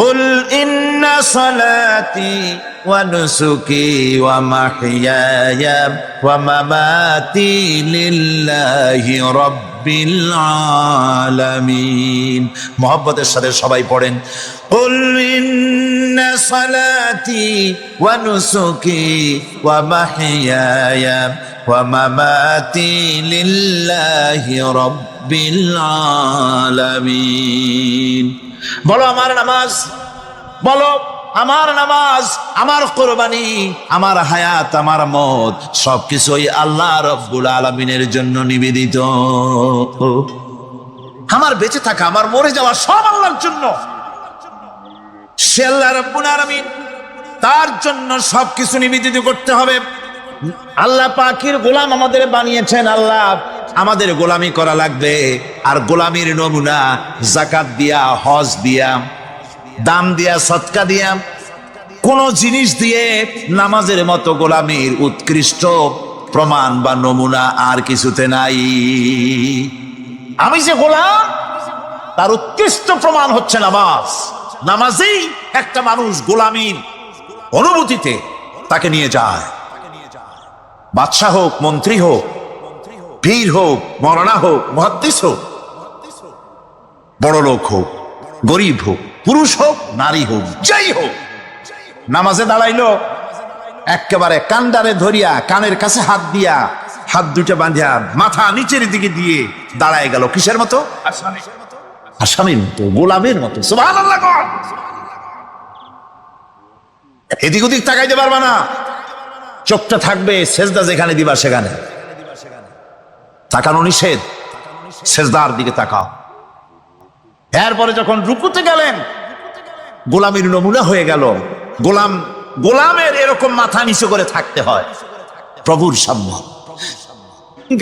قل إن صلاتي ونسكي ومحياي ومماتي لله رب العالمين محبতের সাথে সবাই পড়েন قل إن صلاتي ونسكي ومحياي ومماتي لله رب العالمين বলো আমার নামাজ, বলো আমার নামাজ, আমার কুরবানি, আমার হায়াত, আমার মত সবকিছুই আল্লাহ রব্বুল আলামিনের জন্য নিবেদিত। আমার বেঁচে থাকা, আমার মরে যাওয়া সব আল্লাহর জন্য। সে আল্লাহ রব্বুল আলামিন, তার জন্য সবকিছু নিবেদিত করতে হবে। আল্লাহ পাকের গোলাম আমাদের বানিয়েছেন, আল্লাহ আমাদের গোলামি করা লাগবে। আর গোলামির নমুনা যাকাত দিয়া, হজ দিয়া, দাম দিয়া, সদকা দিয়া, কোন জিনিস দিয়ে নামাজের মতো গোলামির উৎকৃষ্ট প্রমাণ বা নমুনা আর কিছুতে নাই। আমি যে গোলাম, তার উৎকৃষ্ট প্রমাণ হচ্ছে নামাজ। নামাজেই একটা মানুষ গোলামির অনুভূতিতে তাকে নিয়ে যায়। বাদশাহ হোক, মন্ত্রী হোক, পীর হোক, মৌলানা হোক, মুহাদ্দিস হোক, বড় লোক হোক, গরিব হোক, পুরুষ হোক, নারী হোক, যাই হোক, নামাজে দাঁড়াইলো, একেবারে কান্ডারে ধরিয়া কানের কাছে হাত দিয়া, হাত দুটো বাঁধিয়া মাথা নিচের দিকে দিয়ে দাঁড়ায় গেল। কিসের মতো? আসামির মতো, গোলামের মতো। সুবহানাল্লাহ। এদিক ওদিক তাকাইতে পারবা না, চোখটা থাকবে সেজদা যেখানে দিবা সেখানে। তাকানো নিষেধ, সেজদার দিকে তাকাও। এরপরে যখন রুকুতে গেলেন, গোলামের নমুনা হয়ে গেল। গোলামের এরকম মাথা নিচু করে থাকতে হয় প্রভুর সামনে।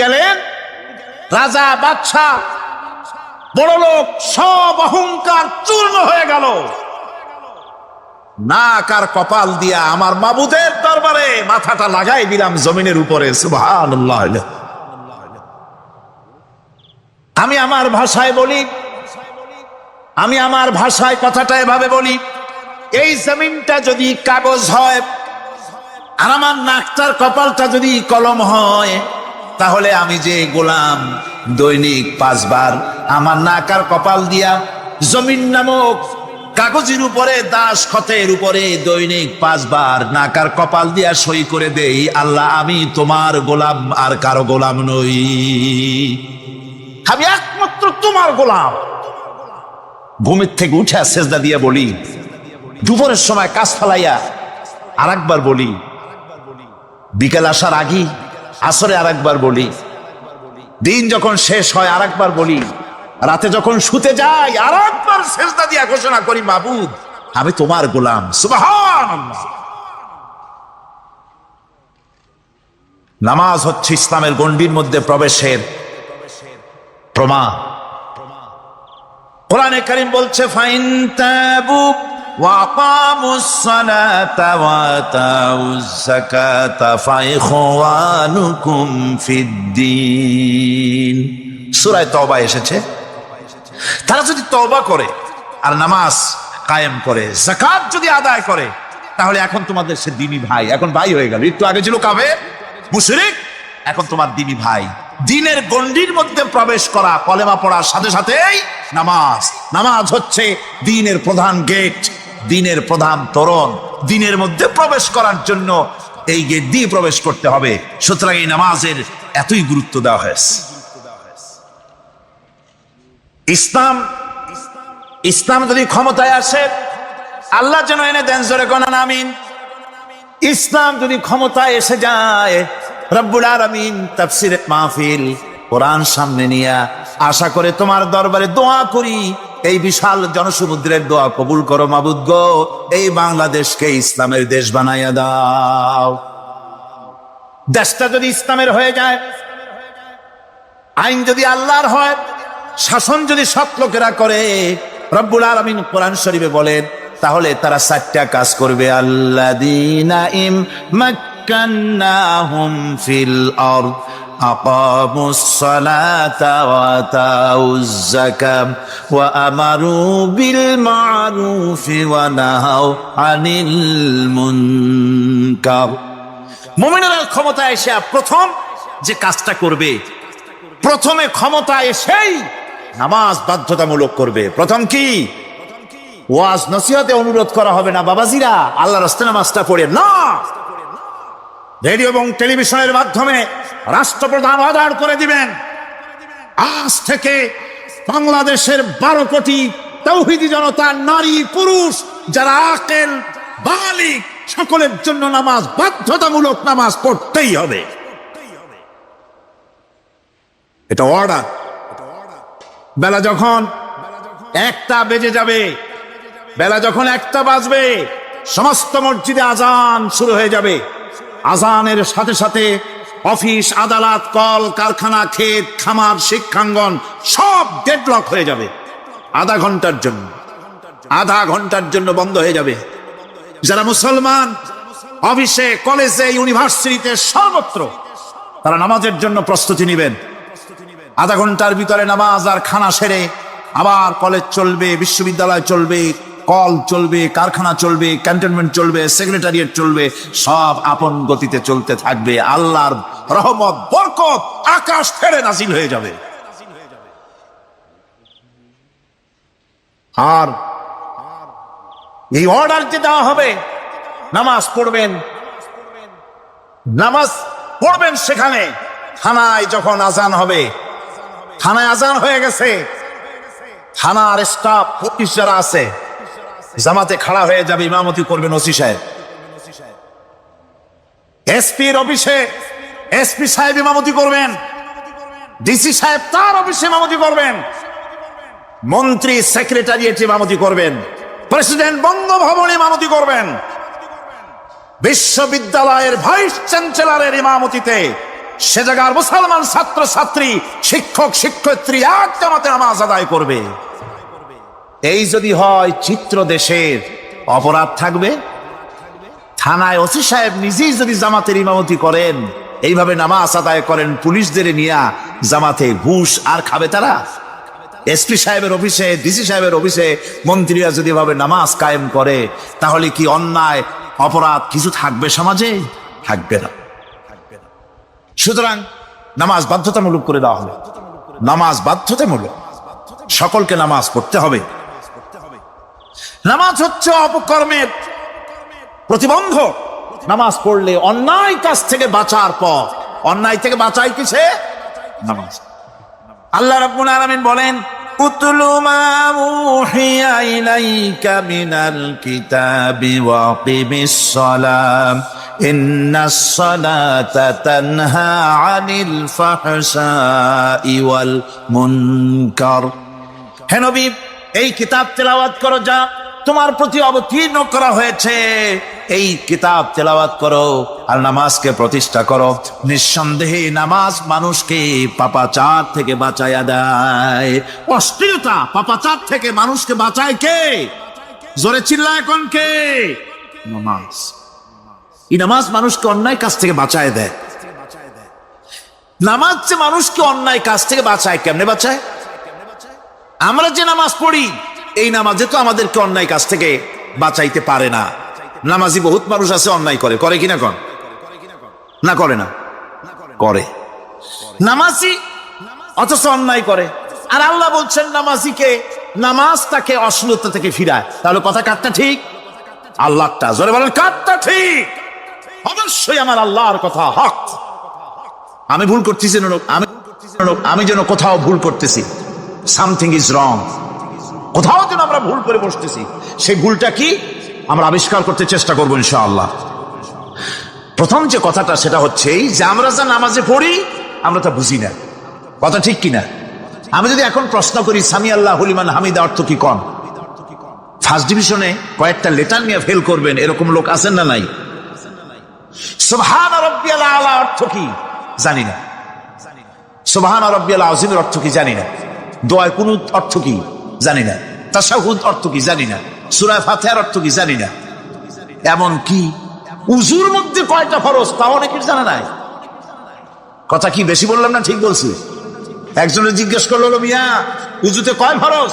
গেলেন রাজা, বাদশাহ, বড় লোক, সব অহংকার চূর্ণ হয়ে গেল। নাক আর কপাল দিয়া আমার মাবুদের দরবারে মাথাটা লাগাই দিলাম জমিনের উপরে। সুবহানাল্লাহ। আমি আমার ভাষায় বলি, আমি আমার ভাষায় কথাটা এভাবে বলি, এই জমিনটা যদি কাগজ হয় আর আমার নাকটার কপালটা যদি কলম হয়, তাহলে আমি যে গোলাম দৈনিক 5 বার আমার নাক আর কপাল দিয়া জমিন নামক কাগজের উপরে, দাস খতের উপরে দৈনিক 5 বার নাক আর কপাল দিয়া সই করে দেই, আল্লাহ আমি তোমার গোলাম, আর কারো গোলাম নই। আমি একমাত্র তোমার গোলাম। ঘুমের থেকে উঠে সেজদা দিয়ে বলি, দুপুরের সময় কাজ ফেলাইয়া আর একবার বলি, বিকেল আসার আগে আসরে আর একবার বলি, দিন যখন শেষ হয় আর একবার বলি, রাতে যখন শুতে যাই আর একবার সেজদা দিয়া ঘোষণা করি, মাবুদ আমি তোমার গোলাম। সুবহানাল্লাহ। নামাজ হচ্ছে ইসলামের গণ্ডির মধ্যে প্রবেশের প্রমাণ। কোরআনে কারীম বলছে, ফাইন তাবু ওয়া আকামুস সালাতা ওয়া আতাউজ যাকাতা ফাইখওয়ানুকুম ফিদ্দীন। সূরা তওবা এসেছে। তারা যদি তওবা করে আর নামাজ কায়েম করে, যাকাত যদি আদায় করে, তাহলে এখন তোমাদের সে দ্বীনি ভাই, এখন ভাই হয়ে গেল। একটু আগে ছিল কাফের, মুশরিক, এখন তোমার দ্বীনি ভাই। দ্বীনের গণ্ডির মধ্যে প্রবেশ করা, কলেমা পড়ার সাথে সাথেই নামাজ। নামাজ হচ্ছে দ্বীনের প্রধান গেট, দ্বীনের প্রধান তোরণ। দ্বীনের মধ্যে প্রবেশ করার জন্য এই গেট দিয়ে প্রবেশ করতে হবে। সুতরাং এই নামাজের এতই গুরুত্ব দেওয়া হয়েছে। ইসলাম যদি ক্ষমতায় আসে, আল্লাহ যেন এনে দেন, জোরে কোন আমিন। ইসলাম যদি ক্ষমতায় এসে যায়, রব্বুল আলামিন তাফসীরে মাহফিল, কোরআন সামনে নিয়ে আশা করে তোমার দরবারে দোয়া করি, এই বিশাল জনসমুদ্রের দোয়া কবুল করো মাবুদ গো, এই বাংলাদেশকে ইসলামের দেশ বানাইয়া দাও। দেশটা যদি ইসলামের হয়ে যায়, আইন যদি আল্লাহর হয়, শাসন যদি সৎ লোকেরা করে, রব্বুল আলামিন কোরআন শরীফে বলেন, তাহলে তারা 4টা কাজ করবে। আল্লাযীনা ইম মাক্কান্নাহুম ফিল আরদ أقاموا الصلاة وآتوا الزكاة وأمروا بالمعروف ونهوا عن المنكر মুমিনেরা ক্ষমতায় এসে প্রথম যে কাজটা করবে, প্রথমে ক্ষমতায় এসেই নামাজ বাধ্যতামূলক করবে। প্রথম কি? ওয়াজ নসিহতে অনুরোধ করা হবে না, বাবাজিরা আল্লাহর রাস্তায় নামাজটা পড়ে না। রেডিও এবং টেলিভিশনের মাধ্যমে রাষ্ট্রপ্রধান অর্ডার করে দিবেন, আজ থেকে বাংলাদেশের 12 কোটি তাওহীদি জনতা, নারী পুরুষ যারা আকেল বালিগ, সকলের জন্য নামাজ বাধ্যতামূলক, নামাজ পড়তেই হবে। এটা অর্ডার। বেলা যখন 1টা বেজে যাবে, বেলা যখন 1টা বাজবে, সমস্ত মসজিদে আজান শুরু হয়ে যাবে। আজানের সাথে সাথে অফিস, আদালত, কল কারখানা, ক্ষেত খামার, শিক্ষাঙ্গন সব ডেডলক হয়ে যাবে। আধা ঘন্টার জন্য বন্ধ হয়ে যাবে। যারা মুসলমান অফিসে, কলেজে, ইউনিভার্সিটিতে, সর্বত্র তারা নামাজের জন্য প্রস্তুতি নেবেন। আধা ঘন্টার ভিতরে নামাজ আর খানা সেরে আবার কলেজ চলবে, বিশ্ববিদ্যালয় চলবে, কল চলবে, কারখানা চলবে, ক্যান্টনমেন্ট চলবে, সেক্রেটারিয়েট চলবে, সব আপন গতিতে চলতে থাকবে। আল্লাহর রহমত, বরকত আকাশ থেকে নাজিল হয়ে যাবে। আর এই অর্ডার যে দেওয়া হবে, নামাজ পড়বেন, নামাজ পড়বেন সেখানে। থানায় যখন আজান হবে, থানায় আজান হয়ে গেছে, থানার স্টাফ, পুলিশ যারা আছে জামাতে খাড়া হয়ে যাবে, ইমামতি করবেন ওসি সাহেব। এসপির অফিসে এসপি সাহেব ইমামতি করবেন, ডিসি সাহেব তার অফিসে ইমামতি করবেন, মন্ত্রী সেক্রেটারিয়েট ইমামতি করবেন, প্রেসিডেন্ট বঙ্গভবনে ইমামতি করবেন, বিশ্ববিদ্যালয়ের ভাইস চ্যান্সেলরের ইমামতিতে সে জায়গার মুসলমান ছাত্র ছাত্রী, শিক্ষক শিক্ষয়িত্রী এক জামাতে নামাজ আদায় করবে। এই যদি হয় চিত্র দেশের, অপরাধ থাকবে। থানায় ওসি সাহেব নিজেই যদি জামাতের ইমামতি করেন, এইভাবে নামাজ আদায় করেন পুলিশদের নিয়ে জামাতে, ঘুষ আর খাবে তারা? এসপি সাহেবের অফিসে, ডিসি সাহেবের অফিসে মন্ত্রীরা যদি ভাবে নামাজ কায়েম করে, তাহলে কি অন্যায় অপরাধ কিছু থাকবে সমাজে? থাকবে না। সুতরাং নামাজ বাধ্যতামূলক করে দেওয়া হবে। নামাজ বাধ্যতামূলক, সকলকে নামাজ পড়তে হবে। নামাজ হচ্ছে অপকর্মের প্রতিবন্ধক। নামাজ পড়লে অন্যায় কাজ থেকে বাঁচার পর, অন্যায় থেকে বাঁচাই কিসে? নামাজ। আল্লাহ রাব্বুল আলামিন বলেন, উতলু মা উহিয়া ইলাইকা মিনাল কিতাবি ওয়া আকিমিস সালাম ইন্নাস সালাতা তানহা আনিল ফাহশাই ওয়াল মুনকার। হে নবী, এই কিতাব তেলাওয়াত করো যা তোমার প্রতি অবতীর্ণ করা হয়েছে, এই কিতাব তেলাওয়াত করো আর নামাজকে প্রতিষ্ঠা করো। নিঃসন্দেহে নামাজ মানুষকে পাপাচার থেকে বাঁচায়া দেয়। অশ্লীলতা, পাপাচার থেকে মানুষকে বাঁচায় কে? জোরে চিল্লা এখন কে? নামাজ। এই নামাজ মানুষকে অন্যায় কাজ থেকে বাঁচায় দেয়। নামাজ যে মানুষকে অন্যায় কাজ থেকে বাঁচায়, কেমনে বাঁচায়? আমরা যে নামাজ পড়ি, এই নামাজে তো আমাদেরকে অন্যায় কাজ থেকে বাঁচাইতে পারে না। নামাজি বহুত মানুষ আছে অন্যায় করে, করে কিনা? কন না, করে না? করে। নামাজি অথচ অন্যায় করে। আর আল্লাহ বলছেন নামাজিকে, নামাজ তাকে অশ্লীলতা থেকে ফিরায়। তাহলে কথা কাটটা ঠিক? আল্লাহটা জোরে বলেন, কাটটা ঠিক? অবশ্যই আমার আল্লাহর কথা হক। আমি ভুল করতেছি, আমি যেন কোথাও ভুল করতেছি, সামথিং ইজ রং, কোথাও যেন আমরা ভুল করে বসতেছি, সেই ভুলটা কি আমরা আবিষ্কার করতে চেষ্টা করবো ইনশাআল্লাহ। প্রথম যে কথাটা সেটা হচ্ছে এই যে আমরা যা নামাজে পড়ি আমরা তা বুঝি না। কথা ঠিক কিনা? আমি যদি এখন প্রশ্ন করি সামি আল্লাহু লিমান হামিদা অর্থ কি, কন? ফার্স্ট ডিভিশনে কয়েকটা লেটার নিয়ে ফেল করবেন, এরকম লোক আছেন না নাই? সুবহান রাব্বিয়াল আলা অর্থ কি জানি না। সুবহান রাব্বিয়াল আযীমের অর্থ কি জানি না। দোয়ায় কুনুত অর্থ কি জানি না। তাশাহুদ অর্থ কি জানি না। সূরা ফাতিহার অর্থ কি জানি না। এমন কি উযুর মধ্যে কয়টা ফরজ তাও অনেকের জানা নাই। কথা কি বেশি বললাম না ঠিক বলছি? একজনে জিজ্ঞেস করলো, মিয়া উজুতে কয় ফরজ?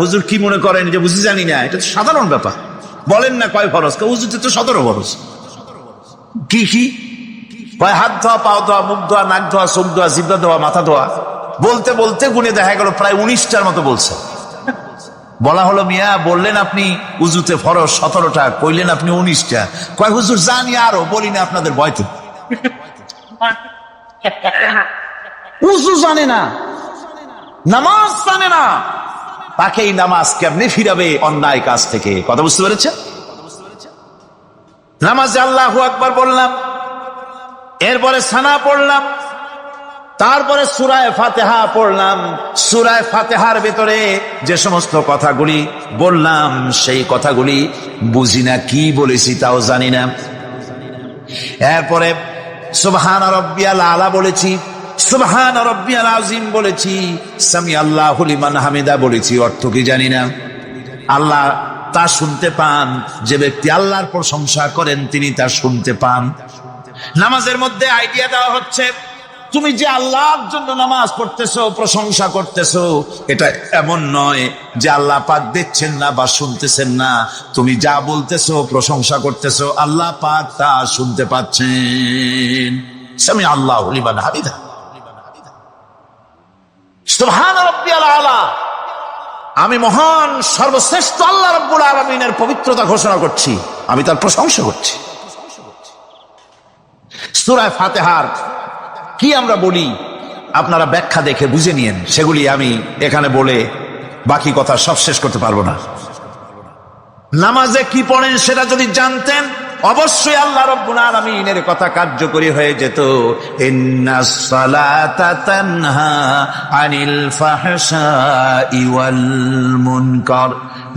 হুজুর কি মনে করেন যে বুঝি জানি না? এটা তো সাধারণ ব্যাপার, বলেন না কয় ফরজ? উজুতে তো 17 ফরজ। কি কি? হাত ধোয়া, পাও ধোয়া, মুখ ধোয়া, নাক ধোয়া, চোখ ধোয়া, জিহ্বা ধোয়া, মাথা ধোয়া। বলতে বলতে গুনে দেখা গেল প্রায় 19টার মতো বলছে। বলা হলো, মিয়া বললেন আপনি উজুতে ফরজ 17টা, কইলেন আপনি 19টা। কয় হুজুর জানি, আরো বলি না আপনাদের ভয়তে। উজু জানে না, নামাজ জানে না, তাকে এই নামাজ কেমনে ফিরাবে অন্যায় কাজ থেকে? কথা বুঝতে পেরেছে? নামাজে আল্লাহু আকবার বললাম, এরপরে সানা পড়লাম, তারপরে সূরা ফাতিহা পড়লাম। সূরা ফাতিহার ভেতরে যে সমস্ত কথাগুলি বললাম, সেই কথাগুলি বুঝি না, কি বলেছি তাও জানি না। এরপরে সুবহান রাব্বিয়াল আলা বলেছি, সুবহান রাব্বিয়াল আযীম বলেছি, সামি আল্লাহু লিমান হামিদা বলেছি, অর্থ কি জানি না। আল্লাহ তা শুনতে পান, যে ব্যক্তি আল্লাহর প্রশংসা করেন তিনি তা শুনতে পান। নামাজের মধ্যে আইডিয়া দেওয়া হচ্ছে, তুমি যে আল্লাহর জন্য নামাজ পড়তেছো, প্রশংসা করতেছো, এটা এমন নয় যে আল্লাহ পাক দেখছেন না বা শুনতেছেন না। তুমি যা বলতেছো, প্রশংসা করতেছো, আল্লাহ পাক তা শুনতে পাচ্ছেন। সামি আল্লাহু লিমান হামিদা, সুবহান রাব্বিয়াল আলা। আমি মহান সর্বশ্রেষ্ঠ আল্লাহ রাব্বুল আলামিনের পবিত্রতা ঘোষণা করছি, আমি তার প্রশংসা করছি। সূরা ফাতিহার কি আমরা বলি আপনারা ব্যাখ্যা দেখে বুঝে নিয়েন, সেগুলি আমি এখানে বলে বাকি কথা সব শেষ করতে পারবো না। নামাজে কি পড়েন সেটা যদি জানতেন, অবশ্যই আল্লাহ রাব্বুল আলামিনের কথা কার্যকরী হয়ে যেত। ইন্নাস সালাতা তানহা আনিল ফাহশাই ওয়াল মুনকার।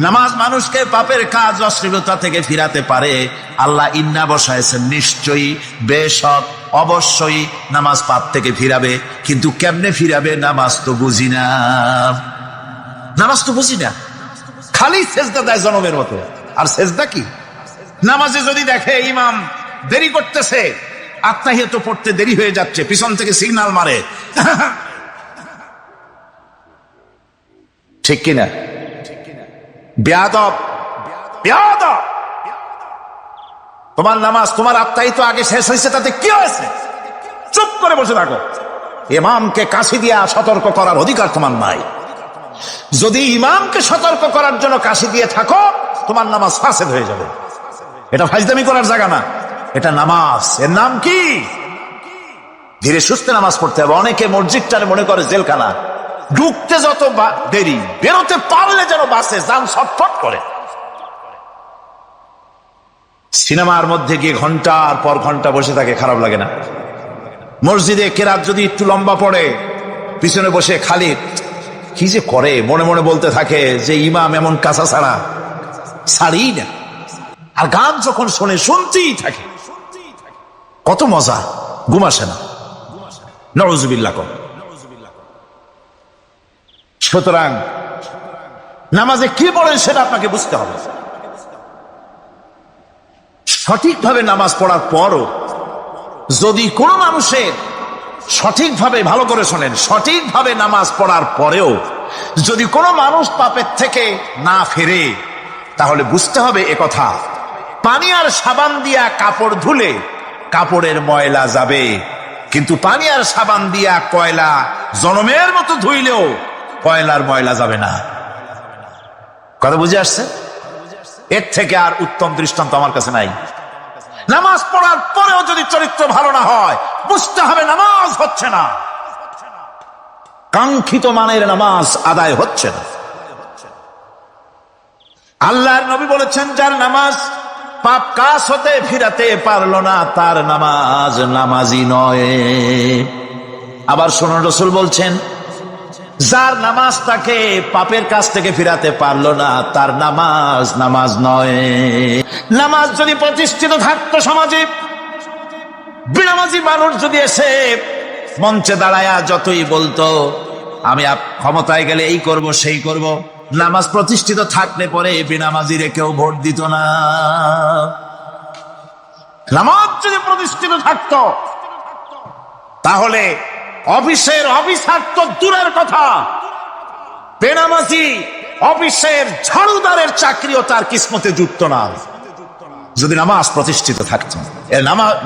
নামাজ মানুষকে পাপের কাজ, অশ্লীলতা থেকে ফিরাতে পারে। আল্লাহ ইন্না বসায়ছেন, নিশ্চয়ই, বেশক, অবশ্যই নামাজ পাপ থেকে ফিরাবে। কিন্তু কেমনে ফিরাবে নামাজ তো বুঝি না, নামাজ তো বুঝি না। খালি সেজদা দেয় জনমের মতো, আর সেজদা কি? নামাজে যদি দেখে ইমাম দেরি করতেছে, আত্মাহিয়াত পড়তে দেরি হয়ে যাচ্ছে, পিছন থেকে সিগন্যাল মারে, ঠিক কিনা? বেয়াদব, বেয়াদব। তোমার নামাজ, তোমার আত্মাহিত আগে শেষ হয়েছে, তাতে কি হয়েছে? চুপ করে বসে থাকো। ইমামকে কাশি দিয়া সতর্ক করার অধিকার তোমার নাই। যদি ইমামকে সতর্ক করার জন্য কাশি দিয়ে থাকো, তোমার নামাজ ফাসেদ হয়ে যাবে। এটা ফাজলামি করার জায়গা না, এটা নামাজ। এর নাম কি? ধীরে সুস্থে নামাজ পড়তে হবে। অনেকে মসজিদটারে মনে করে জেলখানা, ঢুকতে যত দেরি, বেরোতে পারলে যেন বাসে যান ছটফট করে। সিনেমার মধ্যে গিয়ে ঘন্টার পর ঘন্টা বসে থাকে, খারাপ লাগে না? মসজিদে কেরাত যদি একটু লম্বা পড়ে, পিছনে বসে খালি কি যে করে, মনে মনে বলতে থাকে যে ইমাম এমন কাঁচা ছাড়া ছাড়ি না। আর গান যখন শোনে, শুনতেই থাকে, কত মজা, ঘুম আসে না। নাউযুবিল্লাহ। সুতরাং নামাজে কি পড়েন সেটা আপনাকে বুঝতে হবে। সঠিকভাবে নামাজ পড়ার পরও যদি কোনো মানুষের সঠিকভাবে, ভালো করে শোনেন, সঠিকভাবে নামাজ পড়ার পরেও যদি কোনো মানুষ পাপের থেকে না ফেরে, তাহলে বুঝতে হবে একথা, পানি আর সাবান দিয়া কাপড় ধুলে কাপড়ের ময়লা যাবে, কিন্তু পানি আর সাবান দিয়া কয়লা জনমের মতো ধুইলেও কয়লার ময়লা যাবে না। কথা বুঝে আসছে? এর থেকে আর উত্তম দৃষ্টান্ত আমার কাছে নাই। নামাজ পড়ার পরেও যদি চরিত্র ভালো না হয়, বুঝতে হবে নামাজ হচ্ছে না, কাঙ্ক্ষিত মানের নামাজ আদায় হচ্ছে না। আল্লাহর নবী বলেছেন, যার নামাজ পাপ কাজ হতে ফিরাতে পারলো না, তার নামাজ নামাজি নয়। আবার শুনুন, রাসূল বলছেন, যার নামাজ তাকে পাপের কাছ থেকে ফিরাতে পারলো না, তার নামাজ নামাজ নয়। নামাজ যদি প্রতিষ্ঠিত থাকতো সমাজে, বেনামাজি মানুষ যদি এসে মঞ্চে দাঁড়ায়া যতই বলতো আমি ক্ষমতায় গেলে এই করব সেই করব, নামাজ প্রতিষ্ঠিত থাকলে পরে বেনামাজিরে কেউ ভোট দিত না। নামাজ যদি প্রতিষ্ঠিত থাকতো, তাহলে অফিসের অফিসার তো দূরের কথা, বেনামাজি অফিসের ঝাড়ুদারের চাকরিও তার কিসমতে যুক্ত না যদি নামাজ প্রতিষ্ঠিত থাকত। এর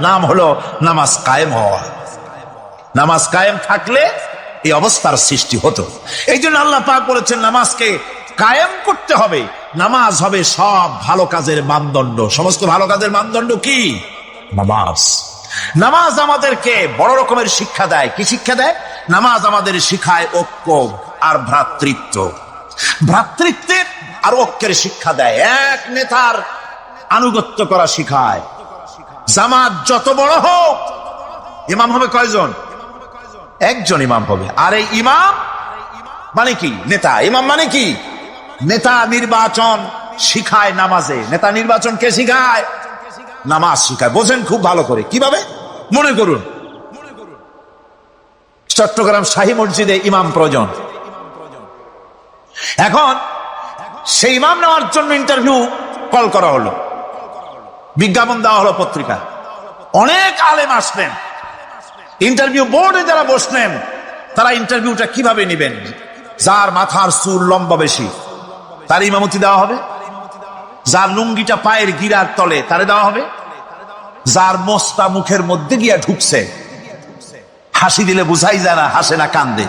নাম হলো নামাজ কায়েম হওয়া। নামাজ কায়েম থাকলে এই অবস্থার সৃষ্টি হতো। এই জন্য আল্লাহ পাক বলেছেন নামাজকে কায়েম করতে হবে। নামাজ হবে সব ভালো কাজের মানদণ্ড। সমস্ত ভালো কাজের মানদণ্ড কি? নামাজ। নামাজ আমাদেরকে বড় রকমের শিক্ষা দেয়। কি শিক্ষা দেয়? নামাজ আমাদের শিখায় ঐক্য আর ভ্রাতৃত্ব। ভ্রাতৃত্বের আর ঐক্যের শিক্ষা দেয়। এক নেতার আনুগত্য করা শিখায়। জামাত যত বড় হোক, ইমাম হবে কয়জন? একজন ইমাম হবে। আর এই ইমাম মানে কি? নেতা। ইমাম মানে কি? নেতা নির্বাচন শিখায় নামাজে। নেতা নির্বাচন কে শিখায়? নামাজ শিখায়। বোঝেন খুব ভালো করে। কিভাবে? মনে করুন চট্টগ্রাম শাহী মসজিদে ইমাম প্রয়োজন। এখন সেই ইমাম নেওয়ার জন্য ইন্টারভিউ কল করা হলো, বিজ্ঞাপন দেওয়া হলো পত্রিকা। অনেক আলেম আসলেন। ইন্টারভিউ বোর্ডে যারা বসলেন তারা ইন্টারভিউটা কিভাবে নেবেন? যার মাথার চুল লম্বা বেশি তার ইমামতি দেওয়া হবে। যার লুঙ্গিটা পায়ের গিরার তলে তারে দেওয়া হবে। যার মোস্তা মুখের মধ্যে গিয়া ঢুকছে, হাসি দিলে বুঝাই যায় না হাসে না কান্দে,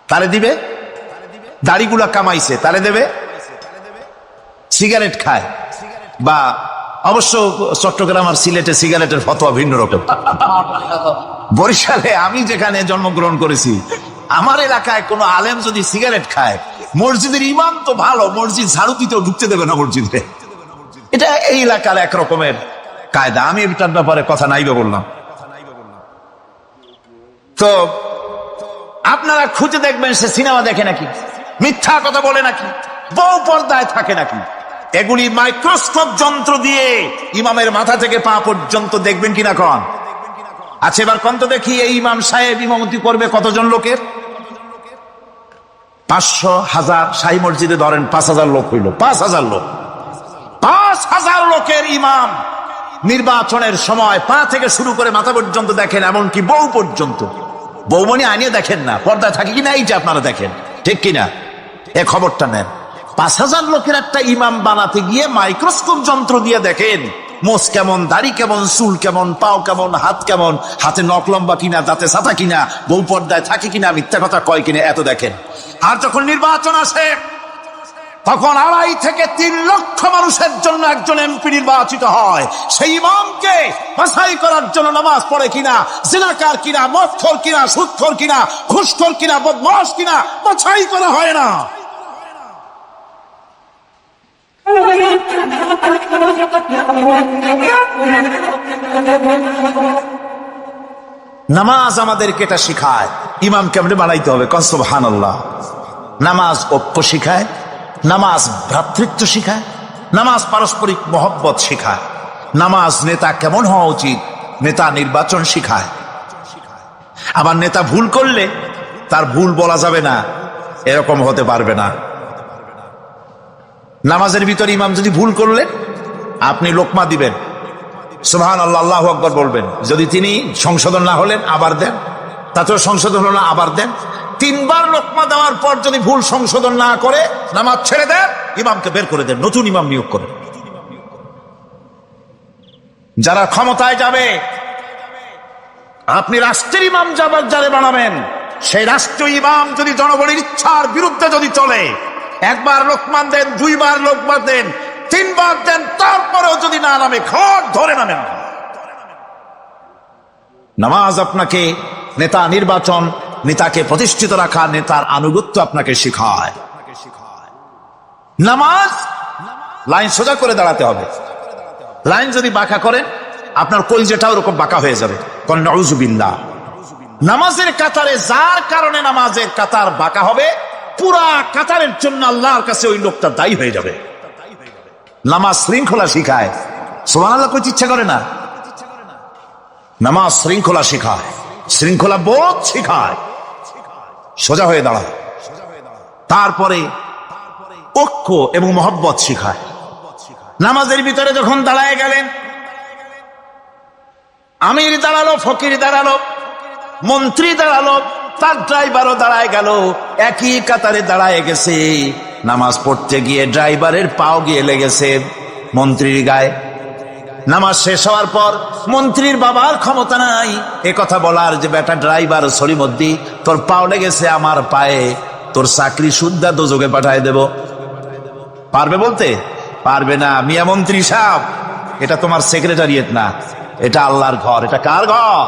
তারে দিবে। দাড়িগুলা কামাইছে তারে দেবে। সিগারেট খায় বা অবশ্য চট্টগ্রাম আর সিলেটে সিগারেটের ফতোয়া ভিন্ন রকম। বরিশালে আমি যেখানে জন্মগ্রহণ করেছি, আমার এলাকায় কোনো আলেম যদি সিগারেট খায়, মসজিদের ইমাম তো ভালো, মসজিদ ঝাড়ু দিতেও ঢুকতে দেবে না মসজিদে। এটা এই এলাকার এক রকমের কায়দা। আমি এটার ব্যাপারে কথা নাইবে বললাম। তো আপনারা খুঁজে দেখবেন সে সিনেমা দেখে নাকি, মিথ্যা কথা বলে নাকি, বউ পর্দায় থাকে নাকি। এগুলি মাইক্রোস্কোপ যন্ত্র দিয়ে ইমামের মাথা থেকে পা পর্যন্ত দেখবেন কিনা কন? আচ্ছা এবার কন তো দেখি, এই ইমাম সাহেব ইমামতি করবে কতজন লোকের? 500, 1000। শাহী মসজিদে ধরেন 5000 লোক হইল। 5000 লোক, 5000 লোকের ইমাম নির্বাচনের সময় পা থেকে শুরু করে মাথা পর্যন্ত দেখেন, এমনকি বউ পর্যন্ত। বৌমনি আনিয়ে দেখেন না, পর্দায় থাকে কিনা এইটা আপনারা দেখেন, ঠিক কিনা? এ খবরটা নেন। 5000 লোকের একটা ইমাম বানাতে গিয়ে মাইক্রোস্কোপ যন্ত্র দিয়ে দেখেন মোষ কেমন, দাড়ি কেমন, চুল কেমন, পাও কেমন, হাত কেমন, হাতে নখ লম্বা কিনা, দাঁতে ছাতা কিনা, বউ পর্দায় থাকে কিনা, মিথ্যা কথা কয় কিনা, এত দেখেন। আর যখন নির্বাচন আসে তখন 2.5 থেকে 3 লক্ষ মানুষের জন্য একজন এমপি নির্বাচিত হয়। সেই ইমামকে বাছাই করার জন্য নামাজ পড়ে কিনা, জিনাকার কিনা, মদখোর কিনা, সুদখোর কিনা, ঘুষখোর কিনা, বদমাশ কিনা বাছাই করা হয় না। নামাজ আমাদেরকে এটা শিখায় ইমাম কেমনে বানাইতে হবে। কন সুবহানাল্লাহ। নামাজ ঐক্য শিখায়, নামাজ ভ্রাতৃত্ব শিখায়, নামাজ পারস্পরিক মহব্বত শিখায়, নামাজ নেতা কেমন হওয়া উচিত, নেতা নির্বাচন শিখায়। আবার নেতা ভুল করলে তার ভুল বলা যাবে না, এরকম হতে পারবে না। নামাজের ভিতরে ইমাম যদি ভুল করলেন, আপনি লোকমা দিবেন, সুবহানাল্লাহ, আল্লাহু আকবার বলবেন। যদি তিনি সংশোধন না হলেন আবার দেন, তাতেও সংশোধন হলো না আবার দেন। 3 বার লোকমা দেওয়ার পর যদি ভুল সংশোধন না করে নামাজ ছেড়ে দেন, ইমামকে বের করে দেন, নতুন ইমাম নিয়োগ করেন। যারা ক্ষমতায় যাবে, আপনি রাষ্ট্রের ইমাম যারে বানাবেন, সেই রাষ্ট্রীয় ইমাম যদি জনগণের ইচ্ছার বিরুদ্ধে যদি চলে, 1 বার লোকমান দেন, 2 বার লোকমান দেন, 3 বার দেন, তারপরেও যদি না নামে, ঘর ধরে নামেন। নামাজ আপনাকে নেতা নির্বাচন, নেতাকে প্রতিষ্ঠিত রাখা, নেতার আনুগত্য আপনাকে শিখায়। নামাজ লাইন সোজা করে দাঁড়াতে হবে। লাইন যদি বাঁকা করেন, আপনার কলজেটা ওরকম বাঁকা হয়ে যাবে। কোন নাউযুবিল্লাহ। নামাজের কাতারে যার কারণে নামাজের কাতার বাঁকা হবে, পুরা কাতারের জন্য আল্লাহর কাছে ওই লোকটা দায়ী হয়ে যাবে। নামাজ শৃঙ্খলা শিখায়। সুবহানাল্লাহ কইতে ইচ্ছা করে না? নামাজ শৃঙ্খলা শিখায়, শৃঙ্খলা বোধ শিখায়, সোজা হয়ে দাঁড়ায়। তারপরে ঐক্য এবং মহব্বত শিখায়। নামাজের ভিতরে যখন দাঁড়ায় গেলেন, আমির দাঁড়ালো, ফকির দাঁড়ালো, মন্ত্রী দাঁড়ালো, তার ড্রাইভারও দাঁড়ায় গেল, একই কাতারে দাঁড়ায় গেছে। নামাজ পড়তে গিয়ে ড্রাইভারের পাও গিয়ে লেগেছে মন্ত্রীর গায়ে। নামাজ শেষ হওয়ার পর মন্ত্রীর বাবার ক্ষমতা নাই এ কথা বলার যে বেটা ড্রাইভার সলিমদ্দি, তোর পাও লেগেছে আমার পায়ে, তোর চাকরি সুদ্ধা দোজকে পাঠায় দেব। পারবে বলতে? পারবে না। মিয়া মন্ত্রী সাহেব, এটা তোমার সেক্রেটারিয়েট না, এটা আল্লাহর ঘর। এটা কার ঘর?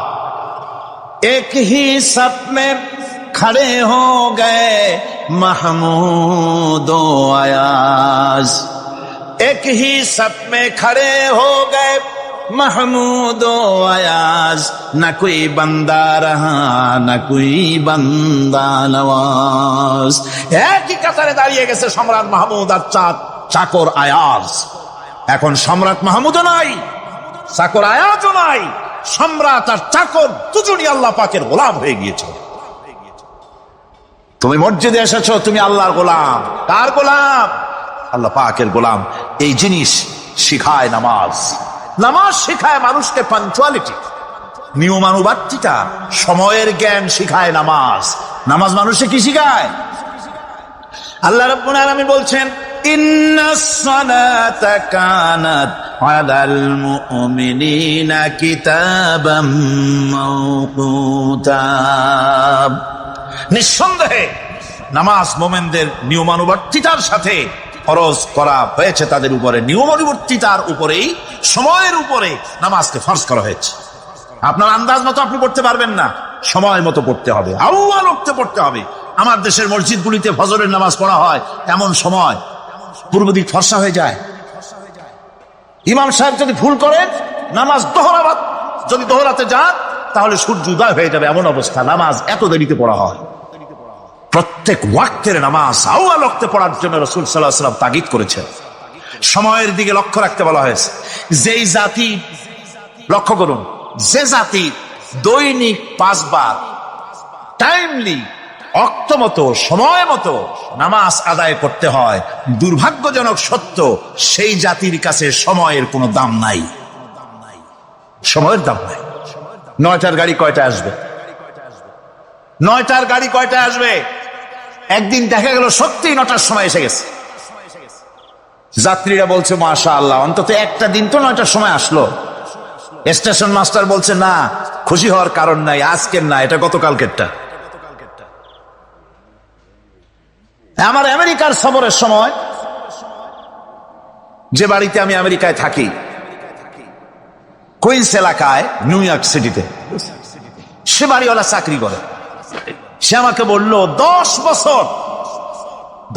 এক হি সব মে খড়ে হো গে মাহমুদ ও আয়াজ, এক হি সব মে খড়ে হো গে महमूद अयाज, न कोई बंदा रहा न कोई बंदा नवाज। একই কাতারে দাঁড়িয়ে গেছে সম্রাট মাহমুদ আর চাকর আয়াজ। এখন সম্রাট মাহমুদও নাই, চাকর আয়াজও নাই, সম্রাট আর চাকর দুজনই আল্লাহ পাকের গোলাম হয়ে গিয়েছে। তুমি মসজিদে এসেছো, তুমি আল্লাহর গোলাম। কার গোলাম? আল্লাহ পাকের গোলাম। এই জিনিস শিখায় নামাজ। নামাজ শিখায় মানুষকে পাঞ্চুয়ালিটি, নিয়মানুবর্তিতা, সময়ের জ্ঞান শিখায় নামাজ। নামাজ মানুষকে কি শিখায়? আল্লাহ রাব্বুল আলামিন বলছেন, ইন্নাস সালাতা কানাত আলাল মুমিনিনা কিতাবাম মাওকুতা। নিঃসন্দেহে নামাজ মোমেনদের নিয়মানুবর্তিতার সাথে ফরজ করা হয়েছে, তাদের উপরে নিয়মানুবর্তিতার উপরেই, সময়ের উপরে নামাজকে ফরজ করা হয়েছে। আপনার আন্দাজ মতো আপনি পড়তে পারবেন না, সময় মতো পড়তে হবে, আউয়াল ওয়াক্তে পড়তে হবে। আমার দেশের মসজিদগুলিতে ফজরের নামাজ পড়া হয় এমন সময় পূর্ব দিক ফর্সা হয়ে যায়। ইমাম সাহেব যদি ভুল করেন, নামাজ যদি দোহরাতে যান, তাহলে সূর্য উদয় হয়ে যাবে, এমন অবস্থা। নামাজ এত দেরিতে পড়া হয়। প্রত্যেক ওয়াক্তের নামাজ আউয়াল ওয়াক্তে পড়ার জন্য রাসূল সাল্লাল্লাহু আলাইহি ওয়াসাল্লাম তাগিদ করেছেন। সময়ের দিকে লক্ষ্য রাখতে বলা হয়েছে। যেই জাতি, লক্ষ্য করুন, যে জাতি দৈনিক 5 বার টাইমলি, অক্ত মতো, সময় মতো নামাজ আদায় করতে হয়, দুর্ভাগ্যজনক সত্য, সেই জাতির কাছে সময়ের কোনো দাম নাই। সময়ের দাম নাই। 9টার গাড়ি কয়টা আসবে? 9টার গাড়ি কয়টা আসবে? একদিন দেখা গেল সত্যি 9টার সময় এসে গেছে। যাত্রীরা বলছে মাশাআল্লাহ, অন্তত একটা দিন তো 9টার সময় আসলো। স্টেশন মাস্টার বলছে না, খুশি হওয়ার কারণ নাই, আজকের না, এটা গতকালকেরটা। আমার আমেরিকার সফরের সময়, যে বাড়িতে আমি আমেরিকায় থাকি, কুইন্স এলাকায়, নিউ ইয়র্ক সিটিতে, সে বাড়িওয়ালা চাকরি করে। সে আমাকে বলল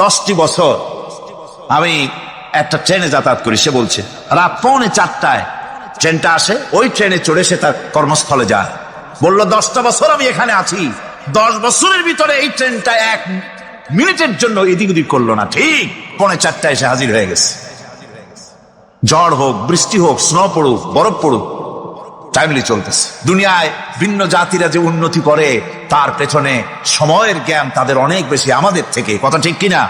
10টি বছর আমি একটা ট্রেনে যাতায়াত করি। সে বলছে রাত 3:45 ট্রেনটা আসে, ওই ট্রেনে চড়ে সে তার কর্মস্থলে যায়। বলল 10টা বছর আমি এখানে আছি, 10 বছরের ভিতরে এই ট্রেনটা 1 মিনিটের জন্য এদিক ওদিক করলো না, ঠিক 3:45 এসে হাজির হয়ে গেছে। ঝড় হোক, বৃষ্টি হোক, স্নো পড়ুক, বরফ পড়ুক, টাইমলি চলতেছে। দুনিয়ায় ভিন্ন জাতিরা যে উন্নতি করে, তার পেছনে সময়ের জ্ঞান তাদের অনেক বেশি আমাদের থেকে। কথা ঠিক কিনা?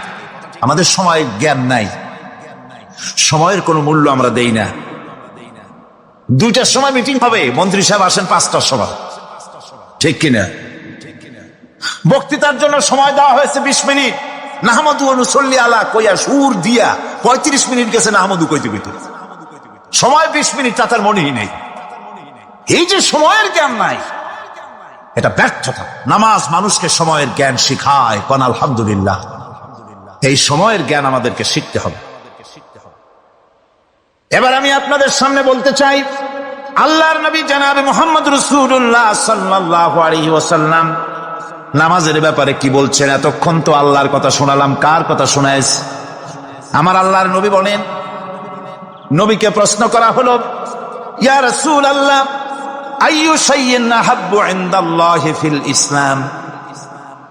আমাদের সময়ের জ্ঞান নাই, সময়ের কোনো মূল্য আমরা দেই না। 2টার সময় মিটিং হবে, মন্ত্রী সাহেব আসেন 5টার সময়, ঠিক কিনা? বক্তৃতার জন্য সময় দেওয়া হয়েছে 20 মিনিট, নাহমাদু ওয়া নুসাল্লি আলা কইয়া সুর দিয়া 35 মিনিট গেছে নাহমাদু কইতে কইতে। সময় 20 মিনিট, তার মনেই নেই। এই যে সময়ের জ্ঞান নাই, এটা ব্যর্থতা। নামাজ মানুষকে সময়ের জ্ঞান শিখায়। কোন আলহামদুলিল্লাহ। এই সময়ের জ্ঞান আমাদেরকে শিখতে হবে। এবার আমি আপনাদের সামনে বলতে চাই, আল্লাহর নবী জনাবে মুহাম্মদ রাসূলুল্লাহ সাল্লাল্লাহু আলাইহি ওয়াসাল্লাম নামাজের ব্যাপারে কি বলছেন। এতক্ষণ তো আল্লাহর কথা শোনালাম, কার কথা শোনাইছে? আমার আল্লাহর নবী বলেন, নবীকে প্রশ্ন করা হলো, ইয়া রাসূলুল্লাহ, আইয়ু শাইইন আহাব্বু ইনদাল্লাহি ফিল ইসলাম,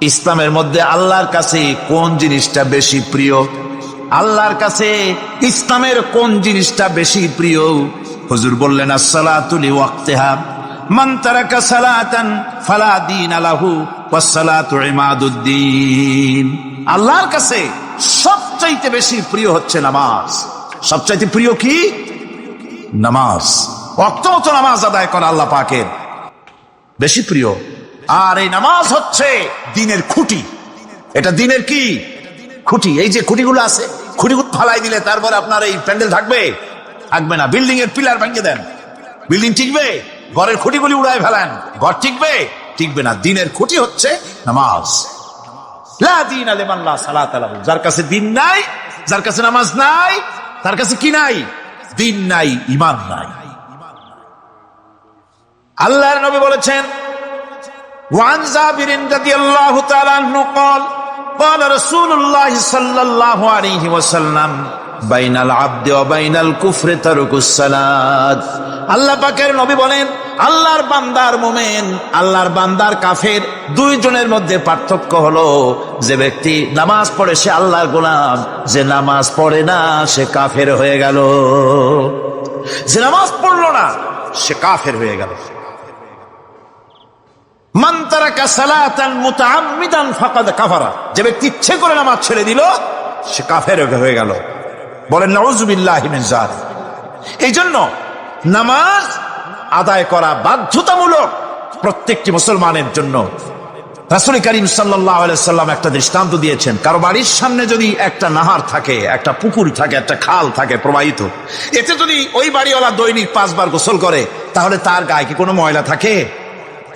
ইসলামের মধ্যে আল্লাহর কাছে কোন জিনিসটা বেশি প্রিয়? আল্লাহর কাছে ইসলামের কোন জিনিসটা বেশি প্রিয়? হুজুর বললেন, as-salatu li waqtiha, মান তারাকা সালাতান ফালা দীনা লাহু ওয়াস-সালাতু ইমাদুদ্দিন। আল্লাহর কাছে সবচাইতে বেশি প্রিয় হচ্ছে নামাজ। সবচাইতে প্রিয় কি? নামাজ। ওয়াক্ত মতো নামাজ আদায় করা আল্লাহ পাকের বেশি প্রিয়। আর এই নামাজ হচ্ছে দিনের খুঁটি। এটা দিনের কি খুঁটি? এই যে খুঁটিগুলো আছে, খুঁটিগুলো ফালাই দিলে তারপরে আপনার এই প্যান্ডেল থাকবে? থাকবে না। বিল্ডিং এর পিলার ভেঙে দেন, বিল্ডিং টিকবে? ঘরের খুঁটিগুলি উড়ায় ফেলেন, ঘর টিকবে? টিকবে না। দিনের খুঁটি হচ্ছে নামাজ। লা দীন লিমান লা সালাত লাহু। যার কাছে দিন নাই, যার কাছে নামাজ নাই, তার কাছে কি নাই? দিন নাই, ঈমান নাই। আল্লাহর নবী বলেছেন, ওয়ান জাবির রাদিয়াল্লাহু তাআলা আনহু قال قال رسول الله صلى الله عليه وسلم بين العبد وبين الكفر ترك الصلاة। আল্লাহ পাকের নবী বলেন, আল্লাহর বান্দার মুমিন, আল্লাহর বান্দার কাফের, দুইজনের মধ্যে পার্থক্য হলো যে ব্যক্তি নামাজ পড়ে সে আল্লাহর গোলাম, যে নামাজ পড়ে না সে কাফের হয়ে গেল। যে নামাজ পড়লো না সে কাফের হয়ে গেল। মান তারাকা সালাতান মুতাআম্মিদান ফাকাদ কাফারা। যে ব্যক্তি ইচ্ছে করে নামাজ ছেড়ে দিল সে কাফের হয়ে গেল। বলেন নাউযুবিল্লাহি মিন যালিক। এই জন্য নামাজ আদায় করা বাধ্যতামূলক প্রত্যেকটি মুসলমানের জন্য। রাসূল করিম সাল্লাল্লাহু আলাইহি ওয়াসাল্লাম একটা দৃষ্টান্ত দিয়েছেন। কারো বাড়ির সামনে যদি একটা নাহার থাকে, একটা পুকুর থাকে, একটা খাল থাকে প্রবাহিত, এতে যদি ওই বাড়িওয়ালা দৈনিক 5 বার গোসল করে তাহলে তার গায়ে কি কোনো ময়লা থাকে?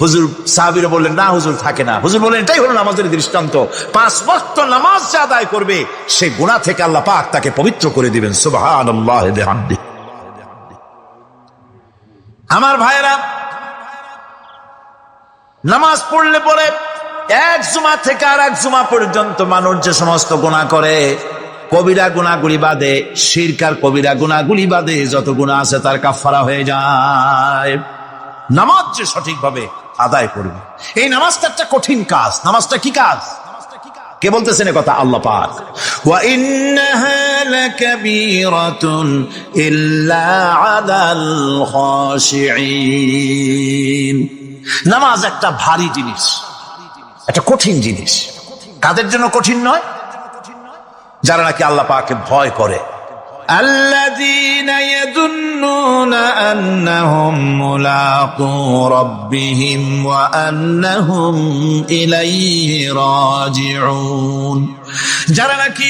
হুজুর, সাহাবীরা বললেন না হুজুর, থাকে না। হুজুর বললেন এটাই হলো নামাজের দৃষ্টান্ত। 5 ওয়াক্ত নামাজ যে আদায় করবে সে গুনাহ থেকে আল্লাহ পাক তাকে পবিত্র করে দিবেন। সুবহানাল্লাহি বিহামদিহি। আমার ভাইরা, নামাজ পড়লে পরে এক জুমা থেকে আর এক জুমা পর্যন্ত মানুষ যে সমস্ত গুনাহ করে, কবিরা গুনাহগুলি বাদে, শিরক আর কবিরা গুনাহগুলি বাদে যত গুনাহ আছে তার কাফারা হয়ে যায়। নামাজ যে সঠিকভাবে আদায় করবে, এই নামাজটা একটা কঠিন কাজ। নামাজটা কি কাজ? কে বলতেছেন কথা? আল্লাহ পাক। ওয়া ইন্নাহা লাকাবীরাতুন ইল্লা আলাল খাশিঈন। নামাজ একটা ভারী জিনিস, একটা কঠিন জিনিস। কাদের জন্য কঠিন নয়? যারা নাকি আল্লাহ পাককে ভয় করে। আল্লাযীনা ইয়াযুন্নুনা আন্নাহুম মুলাকু রাব্বিহিম ওয়া আন্নাহুম ইলাইহি রাজিউন। যারা নাকি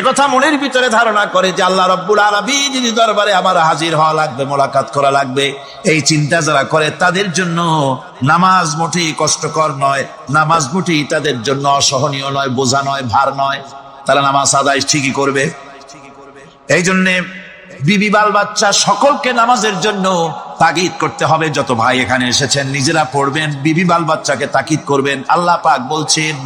একথা মনের ভিতরে ধারণা করে যে আল্লাহ রাব্বুল আলামিন দরবারে আমার হাজির হওয়া লাগবে, মোলাকাত করা লাগবে, এই চিন্তা যারা করে তাদের জন্য নামাজ মোটেই কষ্টকর নয়, নামাজ মোটেই তাদের জন্য অসহনীয় নয়, বোঝা নয়, ভার নয়। তারা নামাজ আদায় ঠিকই করবে। এই জন্য বিবি, বাল বাচ্চা সকলকে নামাজের জন্য তাগিদ করতে হবে। যত ভাই এখানে এসেছেন নিজেরা পড়বেন, বিবি বাল বাচ্চাকে তাকিদ করবেন। আল্লাহ পাক বলছেন,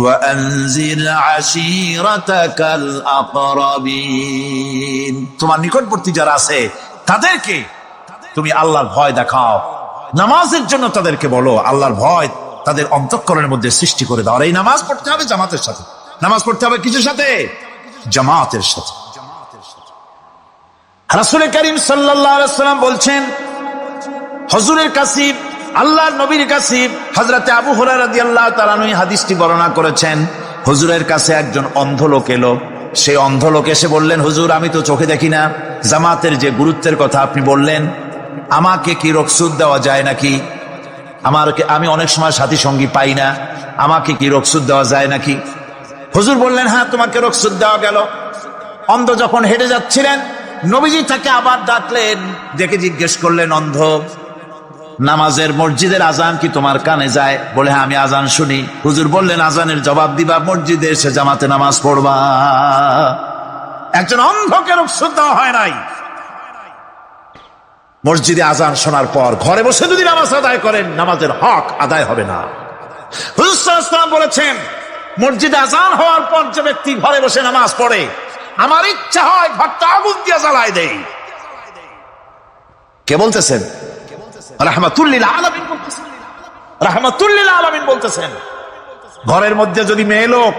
ওয়ানজির আশীরাতাকাল আকরাবিন। তোমার নিকটবর্তী যারা আছে তাদেরকে তুমি আল্লাহর ভয় দেখাও। নামাজের জন্য তাদেরকে বলো আল্লাহর ভয় তাদের অন্তঃকরণের মধ্যে সৃষ্টি করে দাও। আর এই নামাজ পড়তে হবে জামাতের সাথে। নামাজ পড়তে হবে কিসের সাথে? জামাতের সাথে। রাসূল করিম সাল্লাল্লাহু আলাইহি ওয়াসাল্লাম বলছেন, হুজুরের কাছে, আল্লাহর নবীর কাছে হযরতে আবু হুরায়রা রাদিয়াল্লাহু তাআলা আনহু হাদিসটি বর্ণনা করেছেন। হুজুরের কাছে একজন অন্ধ লোক এলো। সেই অন্ধ লোক এসে বললেন, হুজুর আমি তো চোখে দেখি না, জামাতের যে গুরুত্বের কথা আপনি বললেন, আমাকে কি রুখসত দেওয়া যায় নাকি? আমি অনেক সময় সাথী সঙ্গী পাই না, আমাকে কি রুখসত দেওয়া যায় নাকি? হুজুর বললেন, হ্যাঁ তোমাকে রুখসত দেওয়া গেল। অন্ধ যখন হেঁটে যাচ্ছিলেন নবীজি তাকে আবার ডাকলেন, ডেকে জিজ্ঞেস করলেন, অন্ধ নামাজের মসজিদের আজান কি তোমার কানে যায়? বলে হ্যাঁ আমি আজান শুনি। হুজুর বললেন, আজানের জবাব দিবা, মসজিদে এসে জামাতে নামাজ পড়বা। একজন অন্ধকে রুখসত দেওয়া হয় নাই। মসজিদে আজান শোনার পর ঘরে বসে যদি নামাজ আদায় করেন নামাজের হক আদায় হবে না। হুজুর সাল্লাল্লাহু আলাইহি ওয়াসাল্লাম বলেছেন, মসজিদে আজান হওয়ার পর যে ব্যক্তি ঘরে বসে নামাজ পড়ে, আমার ইচ্ছা হয় ঘরটা আগুন দিয়ে জ্বালায় দেই। কে বলতেছেন? রাহমাতুল লিল আলামিন বলতেছেন। রাহমাতুল লিল আলামিন বলতেছেন, ঘরের মধ্যে যদি মেয়ে লোক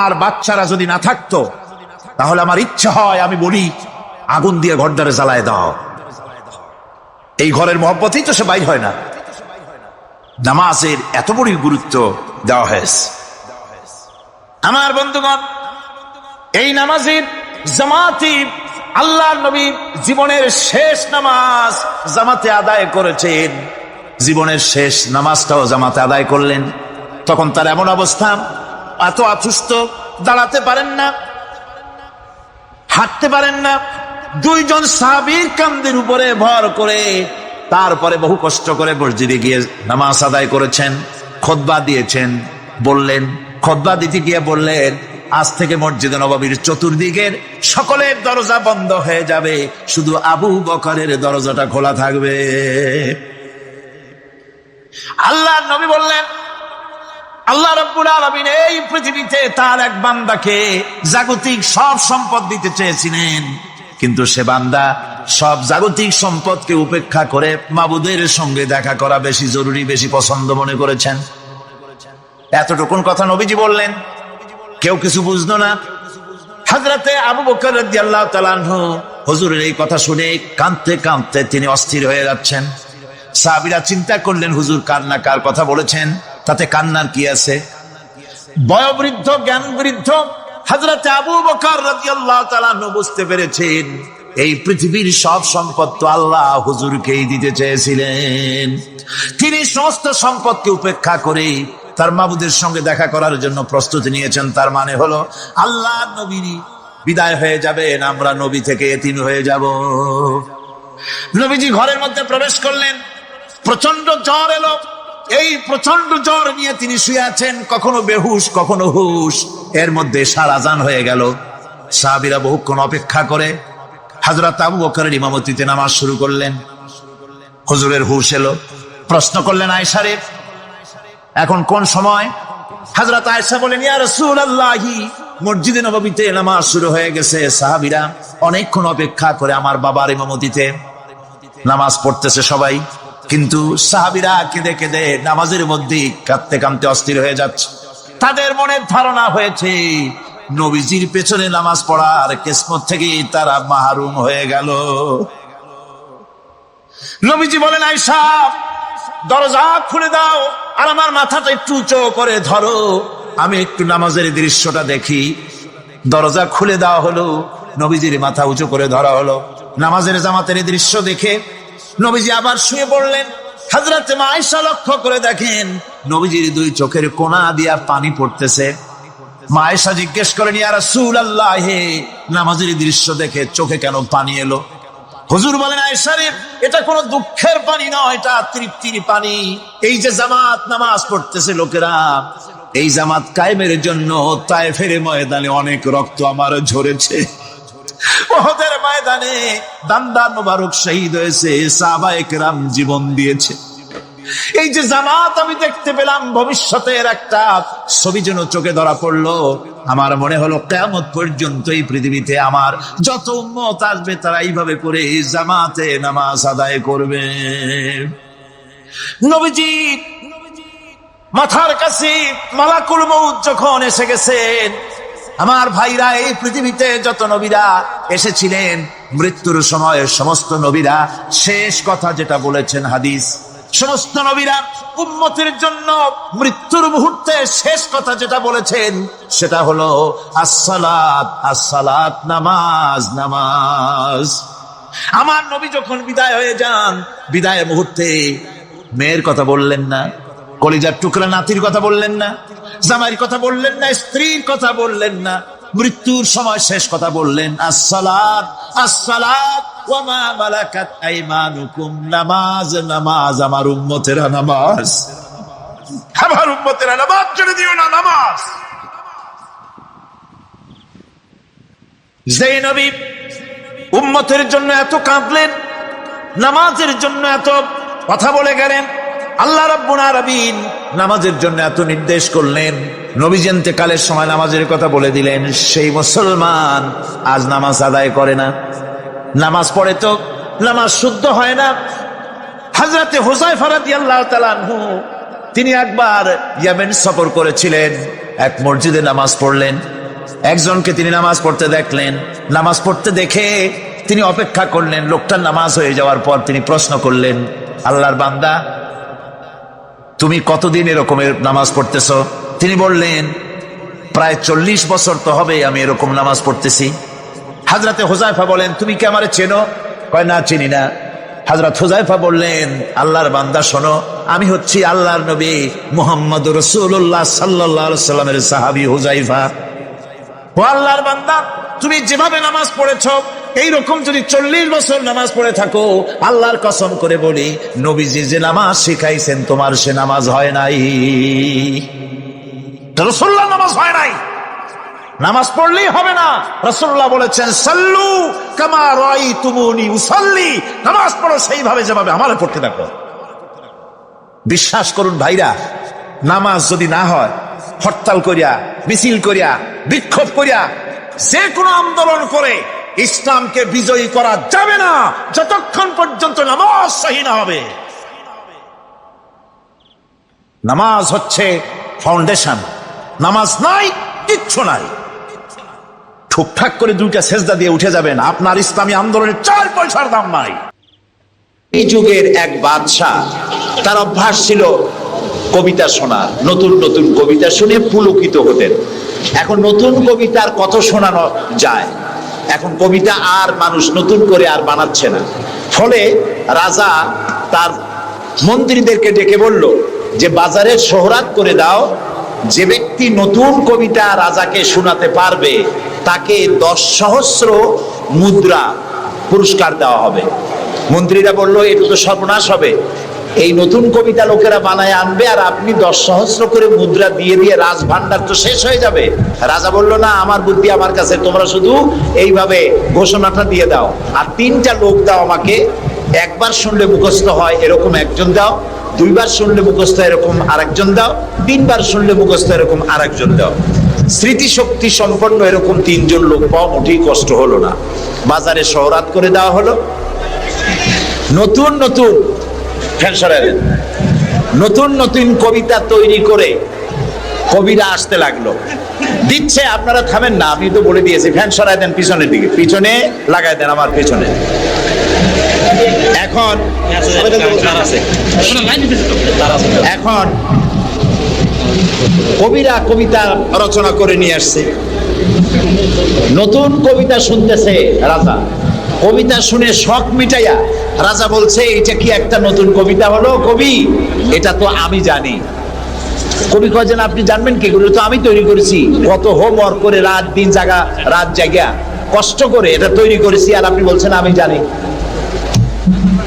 আর বাচ্চারা যদি না থাকতো তাহলে আমার ইচ্ছা হয় আমি বলি আগুন দিয়ে ঘরটারে জ্বালায় দাও। এই ঘরের মহব্বতেই তো সে বাইর হয় না। নামাজের এত বড় গুরুত্ব দেওয়া হয়েছে। আমার বন্ধুগণ, এই নামাজের জামাতি আল্লাহর নবী জীবনের শেষ নামাজ জামাতে আদায় করেছেন, জীবনের শেষ নামাজটাও জামাতে আদায় করলেন। তখন তার এমন অবস্থা, এত অসুস্থ, দাঁড়াতে পারেন না, হাঁটতে পারেন না। দুইজন সাহাবীর কাঁধের উপরে ভর করে তারপরে বহু কষ্ট করে মসজিদে গিয়ে নামাজ আদায় করেছেন, খুতবা দিয়েছেন। বললেন, খুতবা দিতে গিয়ে বললেন, আজ থেকে মসজিদে নববীর চতুর্দিকের সকলের দরজা বন্ধ হয়ে যাবে, শুধু আবু বকরের দরজাটা খোলা থাকবে। আল্লাহর নবী বললেন, আল্লাহ রাব্বুল আলামিন এই পৃথিবীতে তার এক বান্দাকে জাগতিক সব সম্পদ দিতে চেয়েছিলেন, কিন্তু সে বান্দা সব জাগতিক সম্পদকে উপেক্ষা করে মাবুদের সঙ্গে দেখা করা বেশি জরুরি, বেশি পছন্দ মনে করেছেন। এতটুকুন কথা নবীজি বললেন, কেউ কিছু বুঝলো না। হযরতে আবু বকর রাদিয়াল্লাহু তাআলা আনহু হুজুরের এই কথা শুনে কাঁদতে কাঁদতে তিনি অস্থির হয়ে যাচ্ছেন। সাহাবীরা চিন্তা করলেন, হুজুর কান্না কার কথা বলেছেন, তাতে কান্নার কি আছে? বয়োবৃদ্ধ, জ্ঞান বৃদ্ধ হযরতে আবু বকর রাদিয়াল্লাহু তাআলা আনহু বুঝতে পেরেছেন এই পৃথিবীর সব সম্পদ তো আল্লাহ হুজুরকেই দিতে চেয়েছিলেন। তিনি সমস্ত সম্পদকে উপেক্ষা করে তার মাবুদের সঙ্গে দেখা করার জন্য প্রস্তুতি নিয়েছেন। তার মানে হলো আল্লাহ নবী বিদায় হয়ে যাবেন, আমরা নবী থেকে এতিম হয়ে যাব। নবীজি ঘরের মধ্যে প্রবেশ করলেন, প্রচন্ড জ্বর এলো। এই প্রচন্ড জ্বর নিয়ে তিনি শুয়ে আছেন, কখনো বেহুশ কখনো হুশ। এর মধ্যে সার আজান হয়ে গেল। সাহাবীরা বহুক্ষণ অপেক্ষা করে হযরত আবু বকরের ইমামতিতে নামাজ শুরু করলেন। হুজুরের হুশ এলো, প্রশ্ন করলেন, আয়েশা রে, এখন কোন সময়? হযরত আয়েশা বলেন, ইয়া রাসূলুল্লাহ, মসজিদে নববীতে নামাজ শুরু হয়ে গেছে। সাহাবীরা অনেকক্ষণ অপেক্ষা করে আমার বাবার ইমামতিতে নামাজ পড়তেছে সবাই, কিন্তু সাহাবীরা কেঁদে কেঁদে নামাজের মধ্যে কাঁদতে কাঁদতে অস্থির হয়ে যাচ্ছে। তাদের মনে ধারণা হয়েছে নবীজির পেছনে নামাজ পড়ার কিসমত থেকে তারা মাহরুম হয়ে গেল। নবীজি বলেন, আয়েশা দরজা খুলে দাও আর আমার মাথাটা একটু উঁচু করে ধরো, আমি একটু নামাজের দৃশ্যটা দেখি। দরজা খুলে দেওয়া হলো, নবীজির মাথা উঁচু করে ধরা হলো। নামাজের জামাতের দৃশ্য দেখে নবীজি আবার শুয়ে পড়লেন। হযরত আয়েশা লক্ষ্য করে দেখেন নবীজির দুই চোখের কোনা দিয়া পানি পড়তেছে। মা আয়েশা জিজ্ঞেস করেন, ইয়া রাসূলুল্লাহ, নামাজের দৃশ্য দেখে চোখে কেন পানি এলো? হুজুর বলেন, আয়েশা রে, এটা কোনো দুঃখের পানি নয়, এটা তৃপ্তির পানি। এই যে জামাত নামাজ পড়তেছে লোকেরা, এই জামাত কায়েমের জন্য তায়েফের ময়দানে অনেক রক্ত আমার ঝরেছে। উহুদের ময়দানে দান্দার মোবারক শহীদ হয়েছে, সাহাবায়ে কেরাম জীবন দিয়েছে। এই যে জামাত আমি দেখতে পেলাম, ভবিষ্যতের একটা ছবি যেন চোখে ধরা পড়লো। আমার মনে হলো কিয়ামত পর্যন্ত এই পৃথিবীতে আমার যত উম্মত আসবে তারা এইভাবে করে জামাতে নামাজ আদায় করবে। নবীজি মাথার কাছে মালাকুল মউত যখন এসে গেছেন, আমার ভাইরা, এই পৃথিবীতে যত নবীরা এসেছিলেন মৃত্যুর সময় সমস্ত নবীরা শেষ কথা যেটা বলেছেন, হাদিস, সমস্ত নবীরা উম্মতের জন্য মৃত্যুর মুহূর্তে শেষ কথা যেটা বলেছেন সেটা হলো আসসালাত, আসসালাত, নামাজ, নামাজ। আমার নবী যখন বিদায় হয়ে যান, বিদায় মুহূর্তে মেয়ের কথা বললেন না, কলিজার টুকরা নাতির কথা বললেন না, জামাইয়ের কথা বললেন না, স্ত্রীর কথা বললেন না। মৃত্যুর সময় শেষ কথা বললেন আসসালাত, আসসালাত ওয়া মা মালাকাত আইমানুকুম, নামাজ, নামাজ, আমার উম্মতেরা নামাজ, আমার উম্মতেরা নামাজ ছেড়ে দিও না, নামাজ। যে নবী উম্মতের জন্য এত কাঁদলেন, নামাজের জন্য এত কথা বলে গেলেন, আল্লাহ রাব্বুল আলামিন নামাজের জন্য এত নির্দেশ করলেন, নবী ইন্তেকালের সময় নামাজের কথা বলে দিলেন, সেই মুসলমান আজ নামাজ আদায় করে না, নামাজ পড়ে তো নামাজ শুদ্ধ হয় না। হযরতে হুযায়ফা রাদিয়াল্লাহু তাআলা আনহু তিনি একবার ইয়েমেন সফর করেছিলেন, এক মসজিদে নামাজ পড়লেন। একজনকে তিনি নামাজ পড়তে দেখলেন, নামাজ পড়তে দেখে তিনি অপেক্ষা করলেন। লোকটার নামাজ হয়ে যাওয়ার পর তিনি প্রশ্ন করলেন, আল্লাহর বান্দা, তুমি কতদিন এরকমের নামাজ পড়তেছ? তিনি বললেন, প্রায় 40 বছর তো হবে আমি এরকম নামাজ পড়তেছি। হযরতে হুযায়ফা বলেন, তুমি কি আমারে চেনো? কয়, না চিনি না। হযরত হুযায়ফা বললেন, আল্লাহর বান্দা শোনো, আমি হচ্ছি আল্লাহর নবী মুহাম্মদুর রাসূলুল্লাহ সাল্লাল্লাহু আলাইহি সাল্লামের সাহাবী হুযায়ফা। ও আল্লাহর বান্দা, তুমি যেভাবে নামাজ পড়েছো এইরকম যদি 40 বছর নামাজ পড়ে থাকো, আল্লাহর কসম করে বলি, নবীজি যে নামাজ শিখাইছেন তোমার সে নামাজ হয় নাই। রাসূলুল্লাহ নামাজ হয় নাই, নামাজ পড়লেই হবে না। রাসূলুল্লাহ বলেছেন, সাল্লু কামা রাআইতুমুনি উসাল্লি, নামাজ পড়ো সেইভাবে যেভাবে আমারে পড়তে দেখো। বিশ্বাস করুন ভাইরা, নামাজ যদি না হয়, হরতাল করিয়া, মিছিল করিয়া, বিক্ষোভ করিয়া, যে কোনো আন্দোলন করে ইসলামকে বিজয়ী করা যাবে না যতক্ষণ পর্যন্ত নামাজ সহি না হবে। নামাজ হচ্ছে ফাউন্ডেশন, নামাজ নাই কিচ্ছু নাই। ঠুকঠাক করে দুইটা সেজদা দিয়ে উঠে যাবেন, আপনার ইসলামী আন্দোলনের 4 পয়সার দাম নাই। এই যুগের এক বাদশা, তার অভ্যাস ছিল কবিতা শোনা, নতুন নতুন কবিতা শুনে পুলকিত হতেন। এখন নতুন কবিতার কত শোনানো যায়, এখন কবিতা আর মানুষ নতুন করে আর বানাচ্ছে না। ফলে রাজা তার মন্ত্রীদেরকে ডেকে বলল যে বাজারের শোহরাত করে দাও, যে ব্যক্তি নতুন কবিতা রাজাকে শোনাতে পারবে তাকে 10 সহস্র মুদ্রা পুরস্কার দেওয়া হবে। মন্ত্রীরা বলল, এটা তো সর্বনাশ হবে, এই নতুন কবিতা লোকেরা বানায় আনবে আর আপনি 10 সহস্র করে মুদ্রা দিয়ে দিয়ে রাজভান্ডার তো শেষ হয়ে যাবে। রাজা বলল, না, আমার বুদ্ধি আমার কাছে, তোমরা শুধু এইভাবে ঘোষণাটা দিয়ে দাও, আর 3টা লোক দাও আমাকে, একবার শুনলে মুখস্থ হয় এরকম একজন দাও, 2বার শুনলে মুখস্থ এরকম আরেকজন দাও, 3বার শুনলে মুখস্থ এরকম আরেকজন দাও। স্মৃতিশক্তি সম্পন্ন এরকম 3 জন লোক পাওয়া মোটেই কষ্ট হলো না। বাজারে শোহরাত করে দেওয়া হলো। নতুন নতুন নতুন নতুন কবিতা তৈরি করে কবিরা আসতে লাগলো, দিচ্ছে। আপনারা থামেন না, আমি তো বলে দিয়েছি, ফ্যান সরাই দেন পিছনের দিকে, পিছনে লাগাই দেন আমার পেছনে। এখন কবিরা কবিতা রচনা করে নিয়ে আসছে, নতুন কবিতা শুনতেছে রাজা। কবিতা শুনে শখ মিটাইয়া রাজা বলছে, এটা কি একটা নতুন কবিতা হলো কবি? এটা তো আমি জানি। কবি কয়, যেন আপনি জানবেন কি করে, তো আমি তৈরি করেছি, কত হোমওয়ার্ক করে রাত জায়গা কষ্ট করে এটা তৈরি করেছি, আর আপনি বলছেন আমি জানি।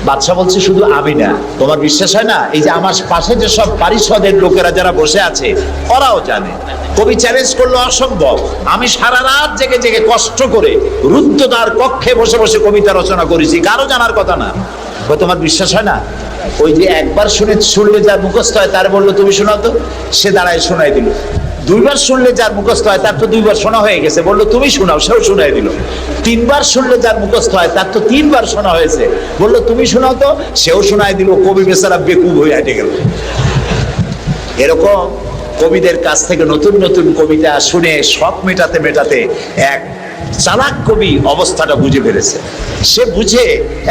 বাদশা বলছে, শুধু আমি না, তোমার বিশ্বাস হয় না? এই যে আমার পাশে যে সব পারিষদের লোকেরা যারা বসে আছে ওরাও জানে। কবি চ্যালেঞ্জ করলো, অসম্ভব, আমি সারা রাত জেগে জেগে কষ্ট করে রুদ্ধদ্বার কক্ষে বসে বসে কবিতা রচনা করেছি, কারো জানার কথা না। তোমার বিশ্বাস হয় না? ওই যে একবার শুনলে যার মুখস্থ হয় তার বললো, তুমি শোনাও তো। সে দাঁড়ায় শোনাই দিল। 2বার শুনলে যার মুখস্থ হয় তার তো 2বার শোনা হয়ে গেছে, বললো তুমি শোনাও, সেও শোনাই দিল। 3বার শুনলে যার মুখস্থ হয় তার তো 3বার শোনা হয়েছে, বললো তুমি শোনাও তো, সেও শোনাই দিল। কবি বেচারা বেকুব হয়ে হেঁটে গেল। এরকম কবিদের কাছ থেকে নতুন নতুন কবিতা শুনে শখ মেটাতে মেটাতে এক চালাক কবি অবস্থাটা বুঝে ফেলেছে। সে বুঝে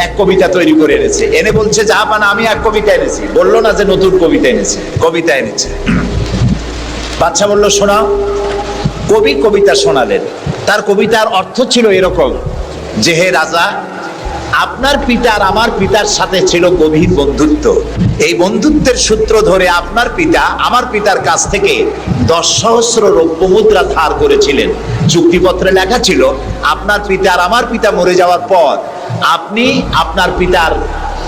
এক কবিতা তৈরি করে এনেছে, এনে বলছে, জাহাপানা আমি এক কবিতা এনেছি। বললো না যে নতুন কবিতা এনেছে, কবিতা এনেছে। বাদশা বলল, শোনাও। কবি কবিতা শোনালেন। তার কবিতার অর্থ ছিল এরকম যে, হে রাজা, আপনার পিতা আর আমার পিতার সাথে ছিল গভীর বন্ধুত্ব। এই বন্ধুত্বের সূত্র ধরে আপনার পিতা আমার পিতার কাছ থেকে 10 সহস্র রৌপ্য মুদ্রা ধার করেছিলেন। চুক্তিপত্রে লেখা ছিল, আপনার পিতা আর আমার পিতা মরে যাওয়ার পর আপনি আপনার পিতার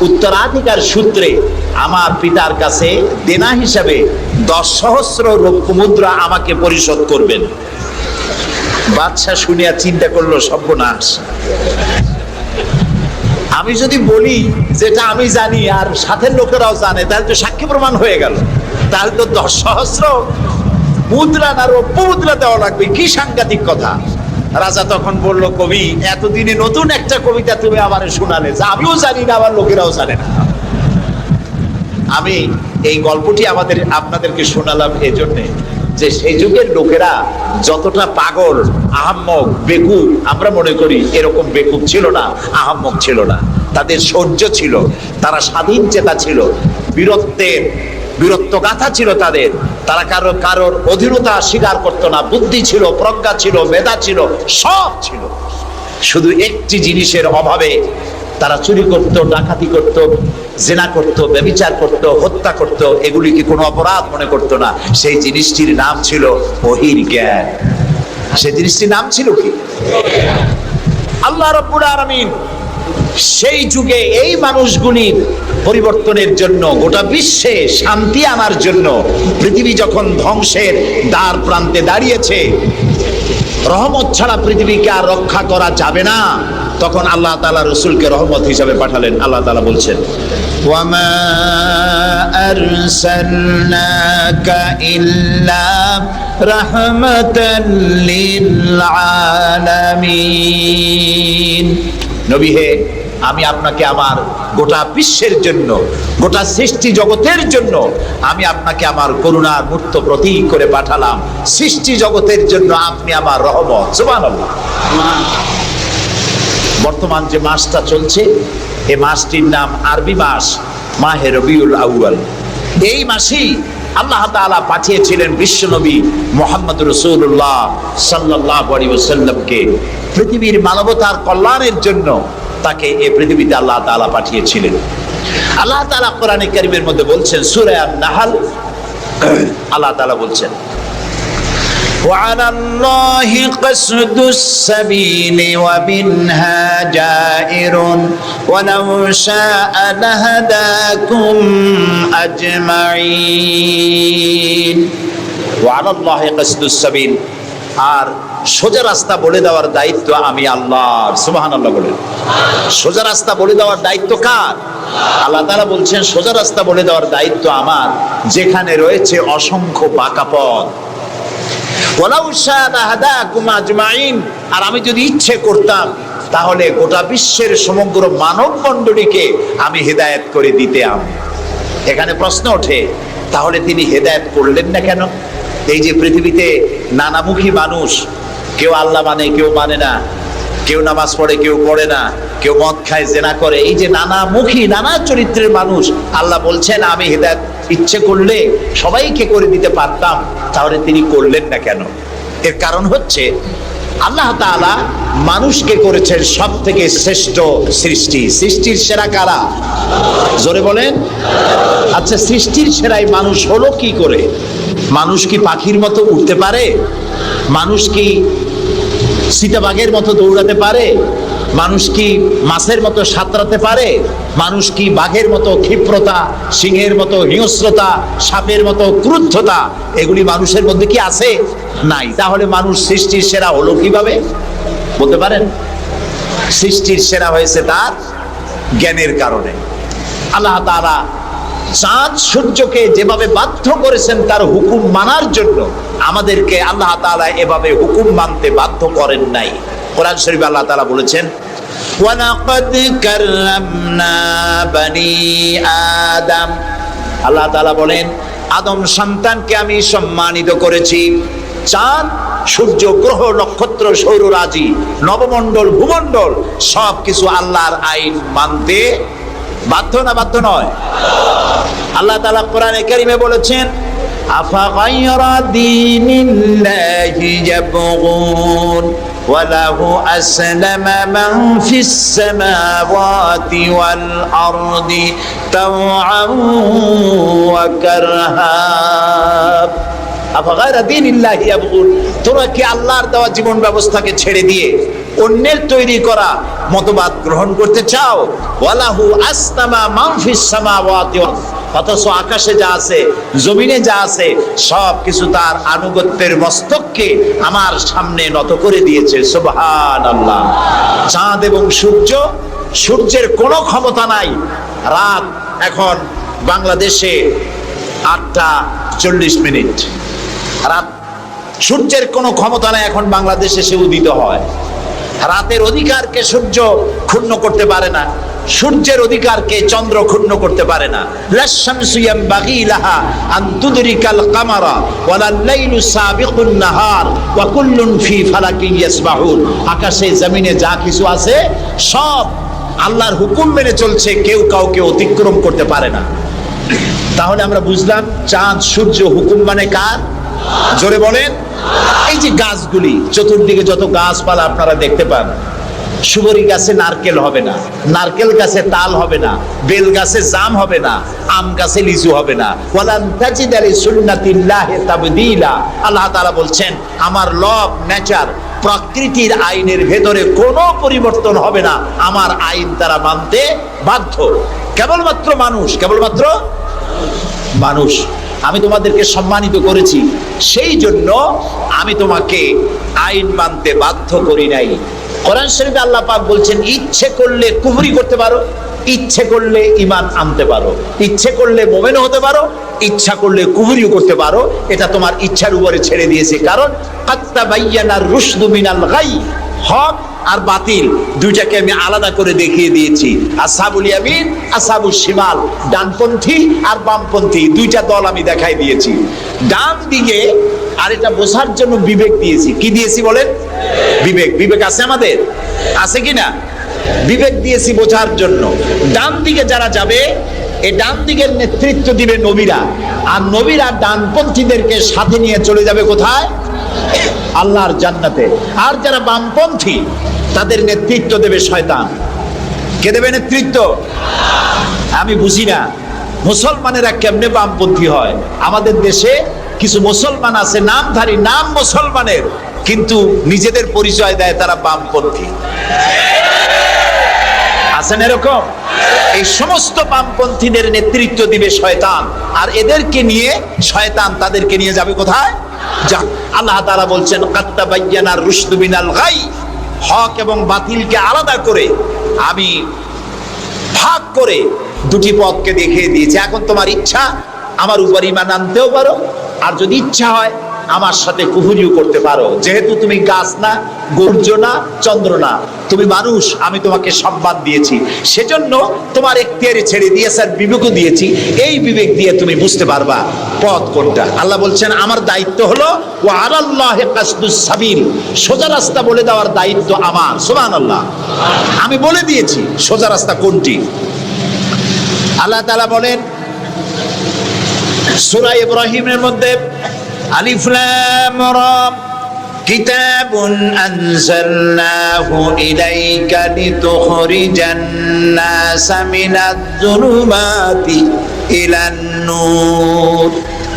উত্তরাধিকার সূত্রে আমার পিতার কাছে দেনা হিসাবে 10 সহস্র রৌপ্য মুদ্রা আমাকে পরিশোধ করবেন। বাদশা শুনিয়া চিন্তা করলো, সর্বনাশ, আমি যদি বলি যেটা আমি জানি আর সাথের লোকেরাও জানে, তাহলে তো সাক্ষী প্রমাণ হয়ে গেল, তাহলে তো 10 সহস্র মুদ্রা না রৌপ্য মুদ্রা দেওয়া লাগবে। কি সাংঘাতিক কথা। রাজা তখন বলল, কবি, এতদিনে নতুন একটা কবিতা তুমি আমারে শোনালে, যা আমিও জানি না আবার লোকেরাও জানে না। আমি এই গল্পটি আপনাদেরকে শোনালাম এজন্যে যে সেই যুগের লোকেরা যতটা পাগল, আহাম্মক, বেকুব আমরা মনে করি, এরকম বেকুব ছিল না, আহাম্মক ছিল না। তাদের শৌর্য ছিল, তারা স্বাধীন চেতা ছিল, বীরত্বগাথা ছিল তাদের। তারা কারোর অধীনতা স্বীকার করতো না। বুদ্ধি ছিল, প্রজ্ঞা ছিল, মেধা ছিল, সব ছিল। শুধু একটি জিনিসের অভাবে তারা চুরি করত, ডাকাতি করত, জেনা করত, ব্যভিচার করত, হত্যা করত, এগুলিকে কোনো অপরাধ মনে করত না। সেই জিনিসটির নাম ছিল ওহীর জ্ঞান। সেই জিনিসটির নাম ছিল কি? আল্লাহ রাব্বুল আলামিন সেই যুগে এই মানুষগুলির পরিবর্তনের জন্য, গোটা বিশ্বে শান্তি আনার জন্য, পৃথিবী যখন ধ্বংসের দ্বার প্রান্তে দাঁড়িয়েছে, রহমত ছাড়া পৃথিবীকে আর রক্ষা করা যাবে না, তখন আল্লাহ তাআলা রাসূলকে রহমত হিসাবে পাঠালেন। আল্লাহ তাআলা বলছেন, ওয়ামা আরসালনাকা ইল্লা রাহমাতাল লিল আলামিন। নবী হে, আমি আপনাকে আমার গোটা বিশ্বের জন্য, গোটা সৃষ্টি জগতের জন্য আমি আপনাকে আমার করুণার মূর্ত প্রতীক করে পাঠালাম। সৃষ্টি জগতের জন্য আপনি আমার রহমত। সুবহানাল্লাহ। বর্তমান যে মাসটা চলছে, এই মাসটির নাম আরবি মাস মাহে রবিউল আউয়াল। এই মাসেই আল্লাহ তাআলা পাঠিয়েছিলেন বিশ্বনবী মুহাম্মদ রাসূলুল্লাহ সাল্লাল্লাহু আলাইহি ওয়াসাল্লামকে পৃথিবীর মানবতার কল্যাণের জন্য। তাকে এই পৃথিবীতে আল্লাহ তাআলা পাঠিয়েছিলেন। আল্লাহ তাআলা কোরআনে কারীমের মধ্যে বলছেন, সূরা আন-নাহল, আল্লাহ তাআলা বলছেন, وعلى الله قصد السبيل ومنها جائر ولو شاء لهداكم أجمعين وعلى الله قصد السبيل। আর সোজা রাস্তা বলে দেওয়ার দায়িত্ব আমি আল্লাহর। সুবহানাল্লাহ বলেন। সোজা রাস্তা বলে দেওয়ার দায়িত্ব কার? আল্লাহ তাআলা বলছেন, সোজা রাস্তা বলে দেওয়ার দায়িত্ব আমার, যেখানে রয়েছে অসংখ্য বাঁকা পথ। ওয়ালাউ শাআ লাহাদাকুম আজমাইন। আর আমি যদি ইচ্ছে করতাম তাহলে গোটা বিশ্বের সমগ্র মানব মণ্ডলীকে আমি হেদায়েত করে দিতাম। এখানে প্রশ্ন ওঠে, তাহলে তিনি হেদায়েত করলেন না কেন? এই যে পৃথিবীতে নানামুখী মানুষ, কেউ আল্লাহ মানে, কেউ মানে না, কেউ নামাজ পড়ে, কেউ পড়ে না, কেউ মদ খায়, জেনা করে, এই যে নানামুখী নানা চরিত্রের মানুষ, আল্লাহ বলছেন আমি হেদায়েত ইচ্ছে করলে সবাইকে করে দিতে পারতাম, তাহলে তিনি করলেন না কেন? এর কারণ হচ্ছে আল্লাহ তাআলা মানুষকে করেছেন সব থেকে শ্রেষ্ঠ সৃষ্টি। সৃষ্টির সেরা কারা? জোরে বলেন। আচ্ছা, সৃষ্টির সেরাই মানুষ হলো কি করে? মানুষ কি পাখির মতো উড়তে পারে? মানুষ কি চিতাবাঘের মতো দৌড়াতে পারে? মানুষ কি মাছের মতো সাঁতরাতে পারে? মানুষ কি বাঘের মতো ক্ষিপ্রতা, সিংহের মতো হিংস্রতা, সাপের মতো ক্রুদ্ধতা, এগুলি মানুষের মধ্যে কি আছে? নাই। তাহলে মানুষ সৃষ্টির সেরা হলো কিভাবে বলতে পারেন? সৃষ্টির সেরা হয়েছে তার জ্ঞানের কারণে। আল্লাহ তাআলা চাঁদ সূর্যকে যেভাবে বাধ্য করেছেন তার হুকুম মানার জন্য, আমাদেরকে আল্লাহ তাআলা এভাবে হুকুম মানতে বাধ্য করেন নাই। কোরআন শরীফে আল্লাহ তাআলা বলেছেন, ওয়ালাকাদ কাররামনা বানি আদম। আল্লাহ তাআলা বলেন, আদম সন্তানকে আমি সম্মানিত করেছি। চাঁদ, সূর্য, গ্রহ, নক্ষত্র, সৌররাজি, নবমণ্ডল, ভূমণ্ডল সব কিছু আল্লাহর আইন মানতে বাধ্য না বাধ্য নয়? আল্লাহ তাআলা কোরআনে কারীমে বলেছেন, আফা গায়রা দীনিল্লাহি ইয়াবগুন ওয়া লাহু আসলামা মান ফিস সামাওয়াতি ওয়াল আরদি তাওআন ওয়া কারহা। আফা গায়রা দীনিল্লাহি ইয়াবগুন। তোমরা কি আল্লাহর দেওয়া জীবন ব্যবস্থাকে ছেড়ে দিয়ে অন্যের তৈরি করা মতবাদ গ্রহণ করতে চাও? ওয়ালাহু আসলামা মান ফিস সামাওয়াতি, অথচ আকাশে যা আছে, জমিনে যা আছে, সব কিছু তার আনুগত্যের মস্তককে আমার সামনে নত করে দিয়েছে। সুবহানাল্লাহ। চাঁদ এবং সূর্য, সূর্যের কোনো ক্ষমতা নাই। রাত এখন বাংলাদেশে 8:40। রাত, সূর্যের কোনো ক্ষমতা নাই এখন বাংলাদেশে সে উদিত হয়। রাতের অধিকারকে সূর্য ক্ষুণ্ণ করতে পারে না, সূর্যের অধিকারকে চন্দ্র ক্ষুণ্ণ করতে পারে না। লাশ-শামসু ইয়ামবাগি লাহা আন তুদরিকাল কামারা ওয়ালাল লাইলু সাবিকুন নাহার ওয়া কুল্লুন ফি ফালাকিন ইয়াসবাহুন। আকাশে জমিনে যা কিছু আছে সব আল্লাহর হুকুম মেনে চলছে, কেউ কাউকে অতিক্রম করতে পারে না। তাহলে আমরা বুঝলাম চাঁদ সূর্য হুকুম মানে কার? জোরে বলেন। এই যে গাছগুলি, চতুর্দিকে যত গাছপালা আপনারা দেখতে পান, সুবরি গাছে নারকেল হবে না, নারকেল গাছে তাল হবে না, বেল গাছে জাম হবে না, আম গাছে লিচু হবে না। ওয়ালান তাজিদা লিসুন্নাতিল্লাহি তাবদীলা। আল্লাহ তাআলা বলছেন আমার লব নেচার, প্রকৃতির আইনের ভেতরে কোনো পরিবর্তন হবে না, আমার আইন তারা মানতে বাধ্য। কেবলমাত্র মানুষ আমি তোমাদেরকে সম্মানিত করেছি, সেই জন্য আমি তোমাকে আইন মানতে বাধ্য করি নাই। কোরআন শরীফে আল্লাহ পাক বলছেন ইচ্ছে করলে কুফরি করতে পারো, ইচ্ছে করলে ঈমান আনতে পারো, ইচ্ছে করলে মুমিন হতে পারো, ইচ্ছা করলে কুফরিও করতে পারো। এটা তোমার ইচ্ছার উপরে ছেড়ে দিয়েছে। কারণ কাত্তাবাইয়ানার রুশদু মিনাল গাই, হক আর বাতিল দুইটাকে আমি আলাদা করে দেখিয়ে দিয়েছি। আসহাবুল ইয়ামিন, আসহাবুশ শিমাল, ডানপন্থী আর বামপন্থী দুইটা দল আমি দেখাই দিয়েছি। ডান দিকে আর এটা বোঝার জন্য বিবেক দিয়েছি। কি দিয়েছি বলেন? বিবেক আছে আমাদের? আছে কিনা? বিবেক দিয়েছি বোঝার জন্য। ডান দিকে যারা যাবে, এই ডান দিকের নেতৃত্ব দিবে নবীরা, আর নবীরা ডানপন্থীদেরকে সাথে নিয়ে চলে যাবে কোথায়? আল্লাহর জান্নাতে। আর যারা বামপন্থী তাদের নেতৃত্ব দেবে শয়তান। কে দেবে নেতৃত্ব? আমি বুঝি না মুসলমানেরা কেমনে বামপন্থী হয়। আমাদের দেশে কিছু মুসলমান আছে নামধারী, নাম মুসলমানের, কিন্তু নিজেদের পরিচয় দেয় তারা বামপন্থী। আছেন এরকম? এই সমস্ত বামপন্থীদের নেতৃত্ব দিবে শয়তান, আর এদেরকে নিয়ে শয়তান তাদেরকে নিয়ে যাবে কোথায়? আল্লাহ তাআলা বলছেন কাত্তাবাইয়ানার রুশদু মিনাল গাই, হক এবং বাতিলকে আলাদা করে আমি ভাগ করে দুটি পথকে দেখিয়ে দিয়েছি। এখন তোমার ইচ্ছা আমার উপর ঈমান আনতেও পারো, আর যদি ইচ্ছা হয় আমার সাথে কুফরিও করতে পারো। যেহেতু তুমি গাছ না, সূর্য না, চন্দ্র না, তুমি মানুষ, আমি তোমাকে সম্মান দিয়েছি, সেজন্য তোমার এখতিয়ারে ছেড়ে দিয়েছি আর বিবেকও দিয়েছি। এই বিবেক দিয়ে তুমি বুঝতে পারবা পথ কোনটা। আল্লাহ বলছেন আমার দায়িত্ব হলো ওয়া আলাল্লাহি কাসদুস সাবিল, সোজা রাস্তা বলে দেওয়ার দায়িত্ব আমার। সুবহানাল্লাহ, আমি বলে দিয়েছি সোজা রাস্তা কোনটি। আল্লাহ তাআলা বলেন সূরা ইব্রাহিমের মধ্যে আলিফ লাম রা কিতাবুন আনজালনাহু ইলাইকা লিতুখরিজান নাসা মিনাজ যুলুমাতি ইলান নূর।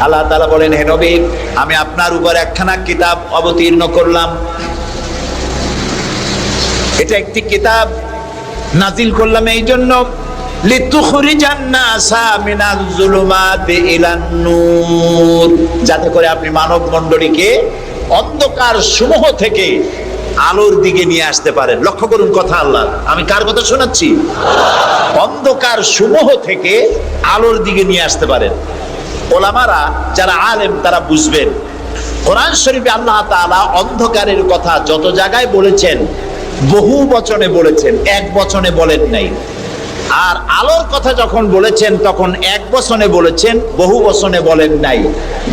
আল্লাহ তাআলা বলেন হে নবী, আমি আপনার উপর একখানা কিতাব অবতীর্ণ করলাম। এটা একটি কিতাব নাজিল করলাম এই জন্য লিতুখরিজান নাসা মিনাজ যুলুমাতি ইলান নূর, যাতে করে আপনি মানব মণ্ডলীকে অন্ধকার সমূহ থেকে আলোর দিকে নিয়ে আসতে পারেন। লক্ষ্য করুন কথা আল্লাহ, আমি কার কথা শোনাচ্ছি? অন্ধকার সমূহ থেকে আলোর দিকে নিয়ে আসতে পারেন। ওলামারা যারা আলেম তারা বুঝবেন, কোরআন শরীফে আল্লাহ তাআলা অন্ধকারের কথা যত জায়গায় বলেছেন বহু বচনে বলেছেন, এক বচনে বলেন নাই। আর আলোর কথা যখন বলেছেন তখন এক বচনে বলেছেন, বহু বচনে বলেন নাই।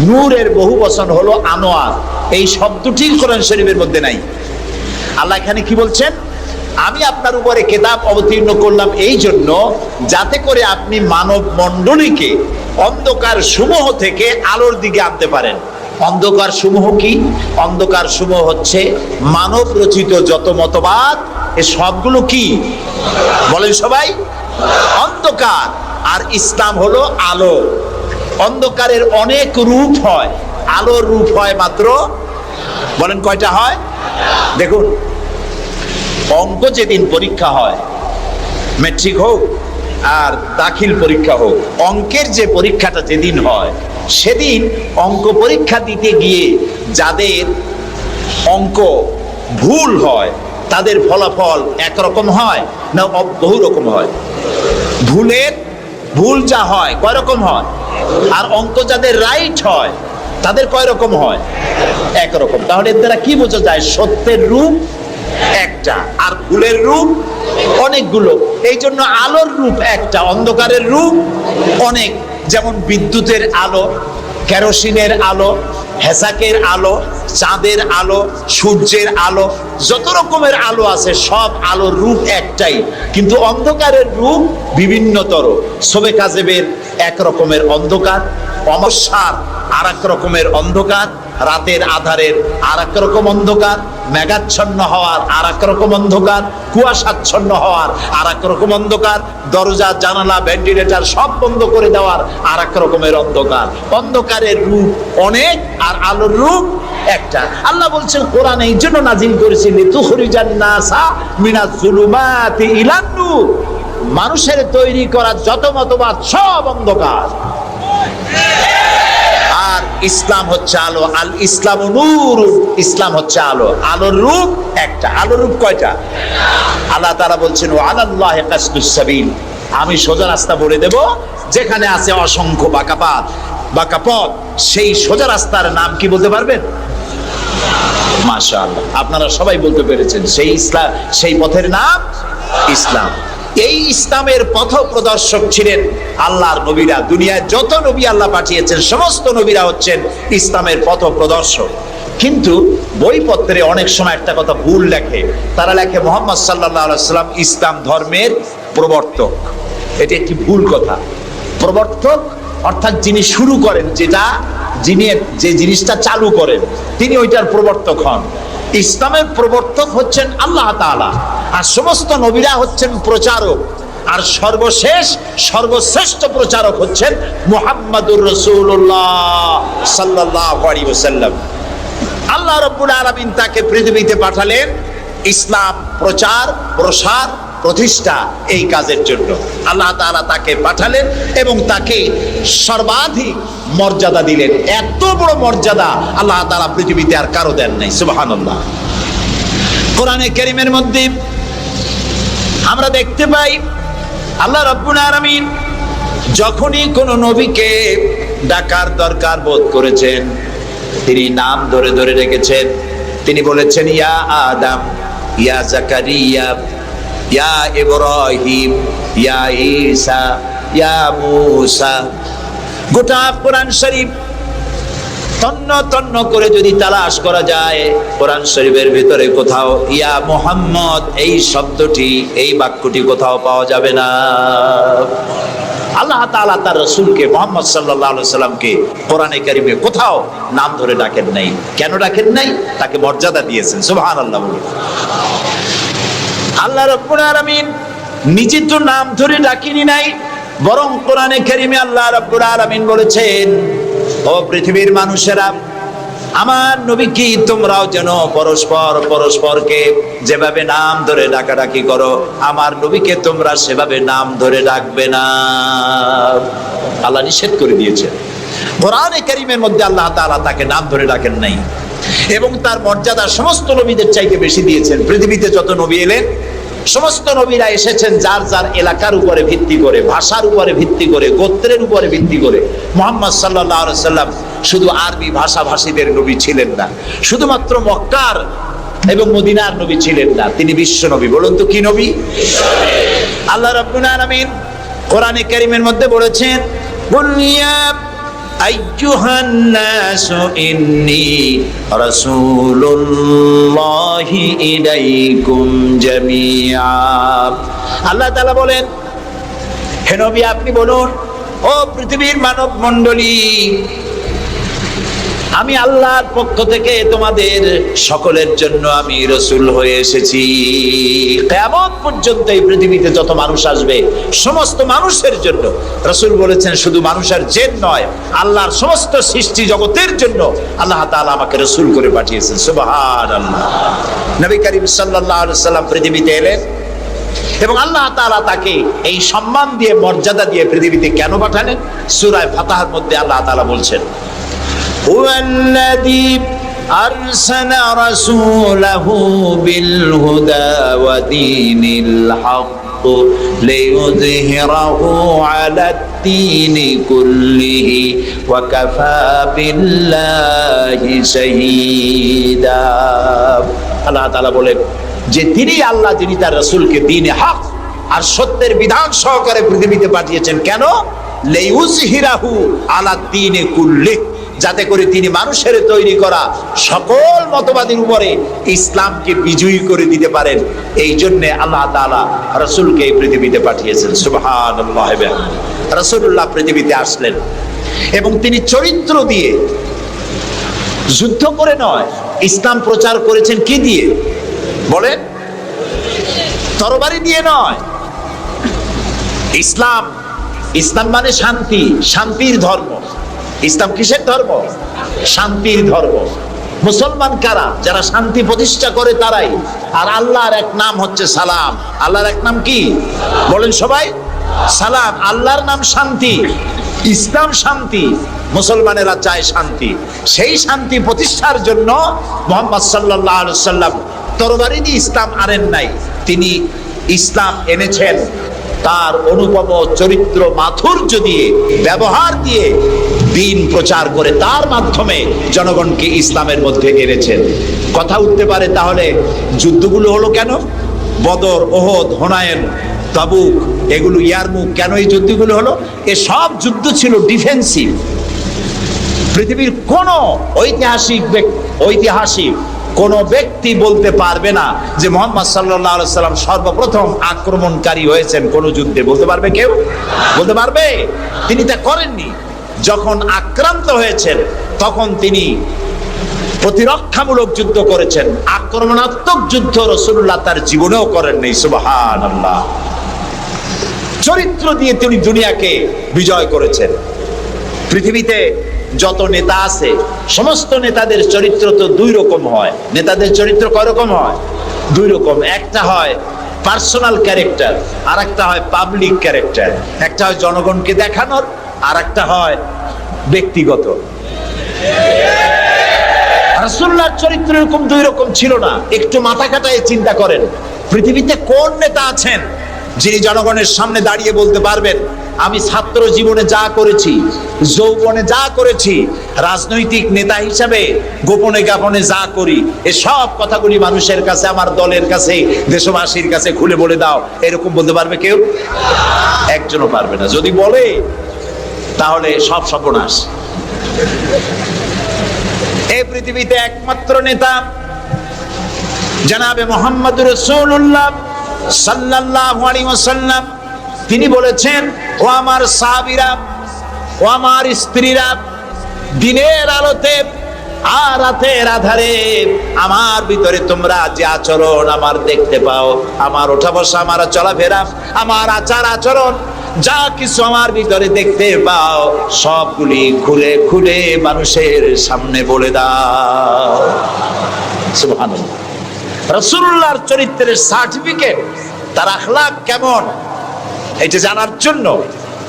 নূরের বহু বচন হলো আনোয়ার, এই শব্দটি কোরআন শরীফের মধ্যে নাই। আল্লাহ এখানে কি বলছেন? আমি আপনার উপরে কিতাব অবতীর্ণ করলাম এই জন্য যাতে করে আপনি মানব মণ্ডলীকে অন্ধকার সমূহ থেকে আলোর দিকে আনতে পারেন। অন্ধকার সমূহ কি? অন্ধকার সমূহ হচ্ছে মানব রচিত যত মতবাদ, এ সবগুলো কি বলেন সবাই? অন্ধকার। আর ইসলাম হলো আলো। অন্ধকারের অনেক রূপ হয়, আলোর রূপ হয় মাত্র, বলেন কয়টা হয়? দেখুন, অঙ্ক যেদিন পরীক্ষা হয়, ম্যাট্রিক হোক আর দাখিল পরীক্ষা হোক, অঙ্কের যে পরীক্ষাটা যেদিন হয় সেদিন অঙ্ক পরীক্ষা দিতে গিয়ে যাদের অঙ্ক ভুল হয় তাদের ফলাফল একরকম হয় না বহু রকম হয়? ভুল যা হয় কয় রকম হয়, আর অঙ্ক যাদের রাইট হয় তাদের কয় রকম হয়? একরকম। তাহলে এর দ্বারা কি বোঝা যায়? সত্যের রূপ একটা আর ভুলের রূপ অনেকগুলো। এই জন্য আলোর রূপ একটা, অন্ধকারের রূপ অনেক। যেমন বিদ্যুতের আলো, কেরোসিনের আলো, হেসাকের আলো, চাঁদের আলো, সূর্যের আলো, যত রকমের আলো আছে সব আলোর রূপ একটাই, কিন্তু অন্ধকারের রূপ বিভিন্নতর। শবে কাজেবের এক রকমের অন্ধকার, অমাবস্যার আর এক রকমের অন্ধকার, রাতের আধারের আর এক রকম অন্ধকার, মেঘাচ্ছন্ন হওয়ার আর এক রকম অন্ধকার, কুয়াশাচ্ছন্ন হওয়ার আর এক রকম অন্ধকার, দরজা জানালা ভেন্টিলেটর সব বন্ধ করে দেওয়ার আর এক রকমের অন্ধকার। অন্ধকারের রূপ অনেক আর আলোর রূপ একটা। আল্লাহ বলছেন কোরআন এই জন্য নাজিল করেছি লিতুখরিজান নাসা মিনাজ যুলুমাতি ইলান নূর, মানুষের তৈরি করা যত মতবাদ সব অন্ধকার, আর ইসলাম হচ্ছে আলো। আল ইসলাম নূর, ইসলাম হচ্ছে আলো। আলোর রূপ একটা। আলোর রূপ কয়টা? আল্লাহ তাআলা বলছেন ওয়া আলাল্লাহি কাসদুস সাবিল, আমি সোজা রাস্তা বলে দেব, যেখানে আছে অসংখ্য বাঁকা পথ, সেই সোজা রাস্তার নাম কি বলতে পারবেন? মাশাআল্লাহ, আপনারা সবাই বলতে পেরেছেন। সেই ইসলাম, সেই পথের নাম ইসলাম। এই ইসলামের পথ প্রদর্শক ছিলেন আল্লাহর নবীরা। দুনিয়ায় যত নবী আল্লাহ পাঠিয়েছেন সমস্ত নবীরা হচ্ছেন ইসলামের পথ প্রদর্শক। কিন্তু বইপত্রে অনেক সময় একটা কথা ভুল লেখে, তারা লেখে মুহাম্মদ সাল্লাল্লাহু আলাইহি ওয়াসাল্লাম ইসলাম ধর্মের প্রবর্তক। এটি একটি ভুল কথা। প্রবর্তক অর্থাৎ যিনি শুরু করেন, যিনি যে জিনিসটা চালু করেন, তিনি ওইটার প্রবর্তক হন। ইসলামের প্রবর্তক হচ্ছেন আল্লাহ তাআলা, আর সমস্ত নবীরা হচ্ছেন প্রচারক, আর সর্বশ্রেষ্ঠ প্রচারক হচ্ছেন মুহাম্মাদুর রাসূলুল্লাহ সাল্লাল্লাহু আলাইহি ওয়াসাল্লাম। আল্লাহ রাব্বুল আলামিন তাকে পৃথিবীতে পাঠালেন ইসলাম প্রচার, প্রসার, প্রতিষ্ঠা এই কাজের জন্য। আল্লাহ তাআলা তাকে পাঠালেন এবং তাকে সর্বাধিক মর্যাদা দিলেন। এত বড় মর্যাদা আল্লাহ তাআলা পৃথিবীতে আর কারো দেন নাই। সুবহানাল্লাহ। কোরআনে কারীমের মধ্যে আমরা দেখতে পাই আল্লাহ রাব্বুল আলামিন যখনই কোন নবীকে ডাকার দরকার বোধ করেছেন, তিনি নাম ধরে ধরে রেখেছেন। তিনি বলেছেন ইয়া আদম, ইয়া জাকারিয়া, ইয়া ইব্রাহিম, ইয়া ঈসা, ইয়া মূসা। গোটা কোরআন শরীফ তন্ন তন্ন করে যদি তালাশ করা যায়, কোরআন শরীফের ভিতরে কোথাও ইয়া মুহাম্মদ এই শব্দটি, এই বাক্যটি কোথাও পাওয়া যাবে না। আল্লাহ তাআলা তার রাসূলকে মুহাম্মদ সাল্লাল্লাহু আলাইহি সাল্লামকে কোরআনে কারীমে কোথাও নাম ধরে ডাকেন নাই। কেন ডাকেন নাই? তাকে মর্যাদা দিয়েছেন। সুবহানাল্লাহ। আল্লাহ রাব্বুল আলামিন নিজে তো নাম ধরে ডাকেনি নাই, বরং কোরআনে কারীমে আল্লাহ রাব্বুল আলামিন বলেছেন ও পৃথিবীর মানুষেরা, আমার নবীকে তোমরাও যেন পরস্পরকে যেভাবে নাম ধরে ডাকাডাকি করো, আমার নবীকে তোমরা সেভাবে নাম ধরে ডাকবে না। আল্লাহ নিষেধ করে দিয়েছেন। কোরআনে কারীমের মধ্যে আল্লাহ তাআলা তাকে নাম ধরে ডাকেন নাই এবং তার মর্যাদা সমস্ত নবীদের চাইতে বেশি দিয়েছেন। পৃথিবীতে যত নবী এলেন, সমস্ত নবীরা এসেছেন যার যার এলাকার উপরে ভিত্তি করে, ভাষার উপরে ভিত্তি করে, গোত্রের উপরে ভিত্তি করে। মুহাম্মদ সাল্লাল্লাহু আলাইহি সাল্লাম শুধু আরবি ভাষাভাষীদের নবী ছিলেন না, শুধুমাত্র মক্কার এবং মদিনার নবী ছিলেন না, তিনি বিশ্ব নবী। বলুন তো কি নবী? আল্লাহ রাব্বুল আলামিন কোরআনে কারীমের মধ্যে বলেছেন বুনিয়া আইয়ুহান নাসু ইন্নী রাসূলুল্লাহি ইলাইকুম জামিআ। আল্লাহ তাআলা বলেন হে নবী আপনি বলুন, ও পৃথিবীর মানব মণ্ডলী, আমি আল্লাহর পক্ষ থেকে তোমাদের সকলের জন্য আমি রাসূল হয়ে এসেছি। কিয়ামত পর্যন্ত এই পৃথিবীতে যত মানুষ আসবে সমস্ত মানুষের জন্য। রাসূল বলেছেন শুধু মানুষের জেন নয়, আল্লাহর সমস্ত সৃষ্টি জগতের জন্য আল্লাহ তাআলা আমাকে রাসূল করে পাঠিয়েছেন। সুবহানাল্লাহ। নবী করিম সাল্লাল্লাহু আলাইহি সাল্লাম পৃথিবীতে এলেন এবং আল্লাহ তাআলা তাকে এই সম্মান দিয়ে, মর্যাদা দিয়ে পৃথিবীতে কেন পাঠালেন? সূরা ফাতহার মধ্যে আল্লাহ তাআলা বলছেন هو الذي أرسل رسوله بالهدى ودين الحق ليظهره على الدين كله وكفى بالله شهيدا। আল্লাহ তাআলা বলেন যে তিনি আল্লাহ, যিনি তার রাসূলকে দ্বীনে হক আর সত্যের বিধান সহকারে পৃথিবীতে পাঠিয়েছেন। কেন? লিইউযহিরাহু আলা দ্বীনি কুল্লিহি, যাতে করে তিনি মানুষের তৈরি করা সকল মতবাদের উপরে ইসলামকে বিজয়ী করে দিতে পারেন। এই জন্য আল্লাহ তাআলা রাসূলকে এই পৃথিবীতে পাঠিয়েছেন। সুবহানাল্লাহ। রাসূলুল্লাহ পৃথিবীতে আসলেন এবং তিনি চরিত্র দিয়ে, যুদ্ধ করে নয়, ইসলাম প্রচার করেছেন কি দিয়ে বলেন? তরবারি দিয়ে নয়। ইসলাম, ইসলাম মানে শান্তি, শান্তির ধর্ম। ইসলাম কিসের ধর্ম? শান্তির ধর্ম। মুসলমান কারা? যারা শান্তি প্রতিষ্ঠা করে তারাই। আর আল্লাহর এক নাম হচ্ছে সালাম। আল্লাহর এক নাম কি বলেন সবাই? সালাম। আল্লাহর নাম শান্তি, ইসলাম শান্তি, মুসলমানেরা চায় শান্তি। সেই শান্তি প্রতিষ্ঠার জন্য মুহাম্মদ সাল্লাল্লাহু আলাইহি ওয়াসাল্লাম তরবারি দিয়ে ইসলাম আনেন নাই, তিনি ইসলাম এনেছেন তার অনুপম চরিত্র মাধুর্য দিয়ে, ব্যবহার দিয়ে, দিন প্রচার করে তার মাধ্যমে জনগণকে ইসলামের মধ্যে এনেছেন। কথা উঠতে পারে তাহলে যুদ্ধগুলো হলো কেন? বদর, ওহদ, হুনাইন, তাবুক, এগুলো ইয়ারমুক, কেন এই যুদ্ধগুলো হলো? এসব যুদ্ধ ছিল ডিফেন্সিভ। পৃথিবীর কোন ঐতিহাসিক কোন ব্যক্তি বলতে পারবে না যে মুহাম্মদ সাল্লাল্লাহু আলাইহি সাল্লাম সর্বপ্রথম আক্রমণকারী হয়েছেন কোন যুদ্ধে। বলতে পারবে কেউ? বলতে পারবে? তিনি তা করেননি। যখন আক্রান্ত হয়েছেন তখন তিনি প্রতিরক্ষামূলক যুদ্ধ করেছেন। আক্রমণাত্মক যুদ্ধ রাসূলুল্লাহ তার জীবনেও করেননি। সুবহানাল্লাহ। চরিত্র দিয়ে তিনি দুনিয়াকে বিজয় করেছেন। পৃথিবীতে যত নেতা আছে সমস্ত নেতাদের চরিত্র তো দুই রকম হয়। নেতাদের চরিত্র কয় রকম হয়? দুই রকম। একটা হয় পার্সোনাল ক্যারেক্টার, আর একটা হয় পাবলিক ক্যারেক্টার। একটা হয় জনগণকে দেখানোর, আর একটা হয় ব্যক্তিগত। রাসূলুল্লাহর চরিত্র এরকম দুই রকম ছিল না। একটু মাথা খাটায় চিন্তা করেন, পৃথিবীতে কোন নেতা আছেন যিনি জনগণের সামনে দাঁড়িয়ে বলতে পারবেন আমি ছাত্র জীবনে যা করেছি, যৌবনে যা করেছি, রাজনৈতিক নেতা হিসাবে গোপনে গোপনে যা করি, এসব কথাগুলি মানুষের কাছে, আমার দলের কাছে, দেশবাসীর কাছে খুলে বলে দাও, এরকম বলতে পারবে কেউ? একজনও পারবে না। যদি বলে তাহলে সব সর্বনাশ। এই পৃথিবীতে একমাত্র নেতা জনাবে মুহাম্মদুর রাসূলুল্লাহ সাল্লাল্লাহু আলাইহি ওয়াসাল্লাম। তিনি বলেছেন, ও আমার সাহাবীরা, ও আমার স্ত্রীরা, দিনের আলোতে আর রাতের আধারে আমার ভিতরে তোমরা যে আচরণ আমার দেখতে পাও, আমার ওঠা বসা, আমার চলাফেরা, আমার আচার আচরণ, যা কিছু আমার ভিতরে দেখতে পাও সবগুলি খুলে খুলে মানুষের সামনে বলে দাও। সুবহানাল্লাহ। রাসূলুল্লাহর চরিত্রের সার্টিফিকেট, তার আখলাক কেমন, এটা জানার জন্য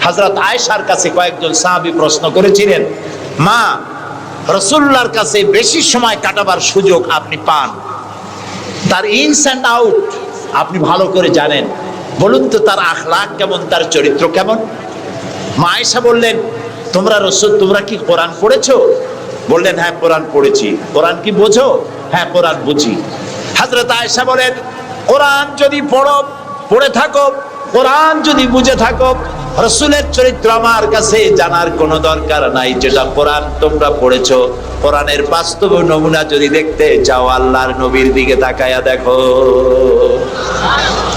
হযরত আয়েশার কাছে কয়েকজন সাহাবী প্রশ্ন করেছিলেন, মা, রাসূলুল্লাহর কাছে বেশি সময় কাটাবার সুযোগ আপনি পান, তার ইনস এন্ড আউট আপনি ভালো করে জানেন, বলুন তো তার আখলাক কেমন, তার চরিত্র কেমন? মা আয়েশা বললেন, তোমরা কি কোরআন পড়েছো? বললেন, হ্যাঁ কোরআন পড়েছি। কোরআন কি বোঝো? হ্যাঁ কোরআন বুঝি। হযরত আয়েশা বলেন, কোরআন যদি পড়ে থাকো, কোরআন যদি বুঝে থাকো, রাসূলের চরিত্র আমার কাছে জানার কোনো দরকার নাই। যেটা কোরআন তোমরা পড়েছো, কোরআনের বাস্তব নমুনা যদি দেখতে চাও, আল্লাহর নবীর দিকে তাকায়া দেখো।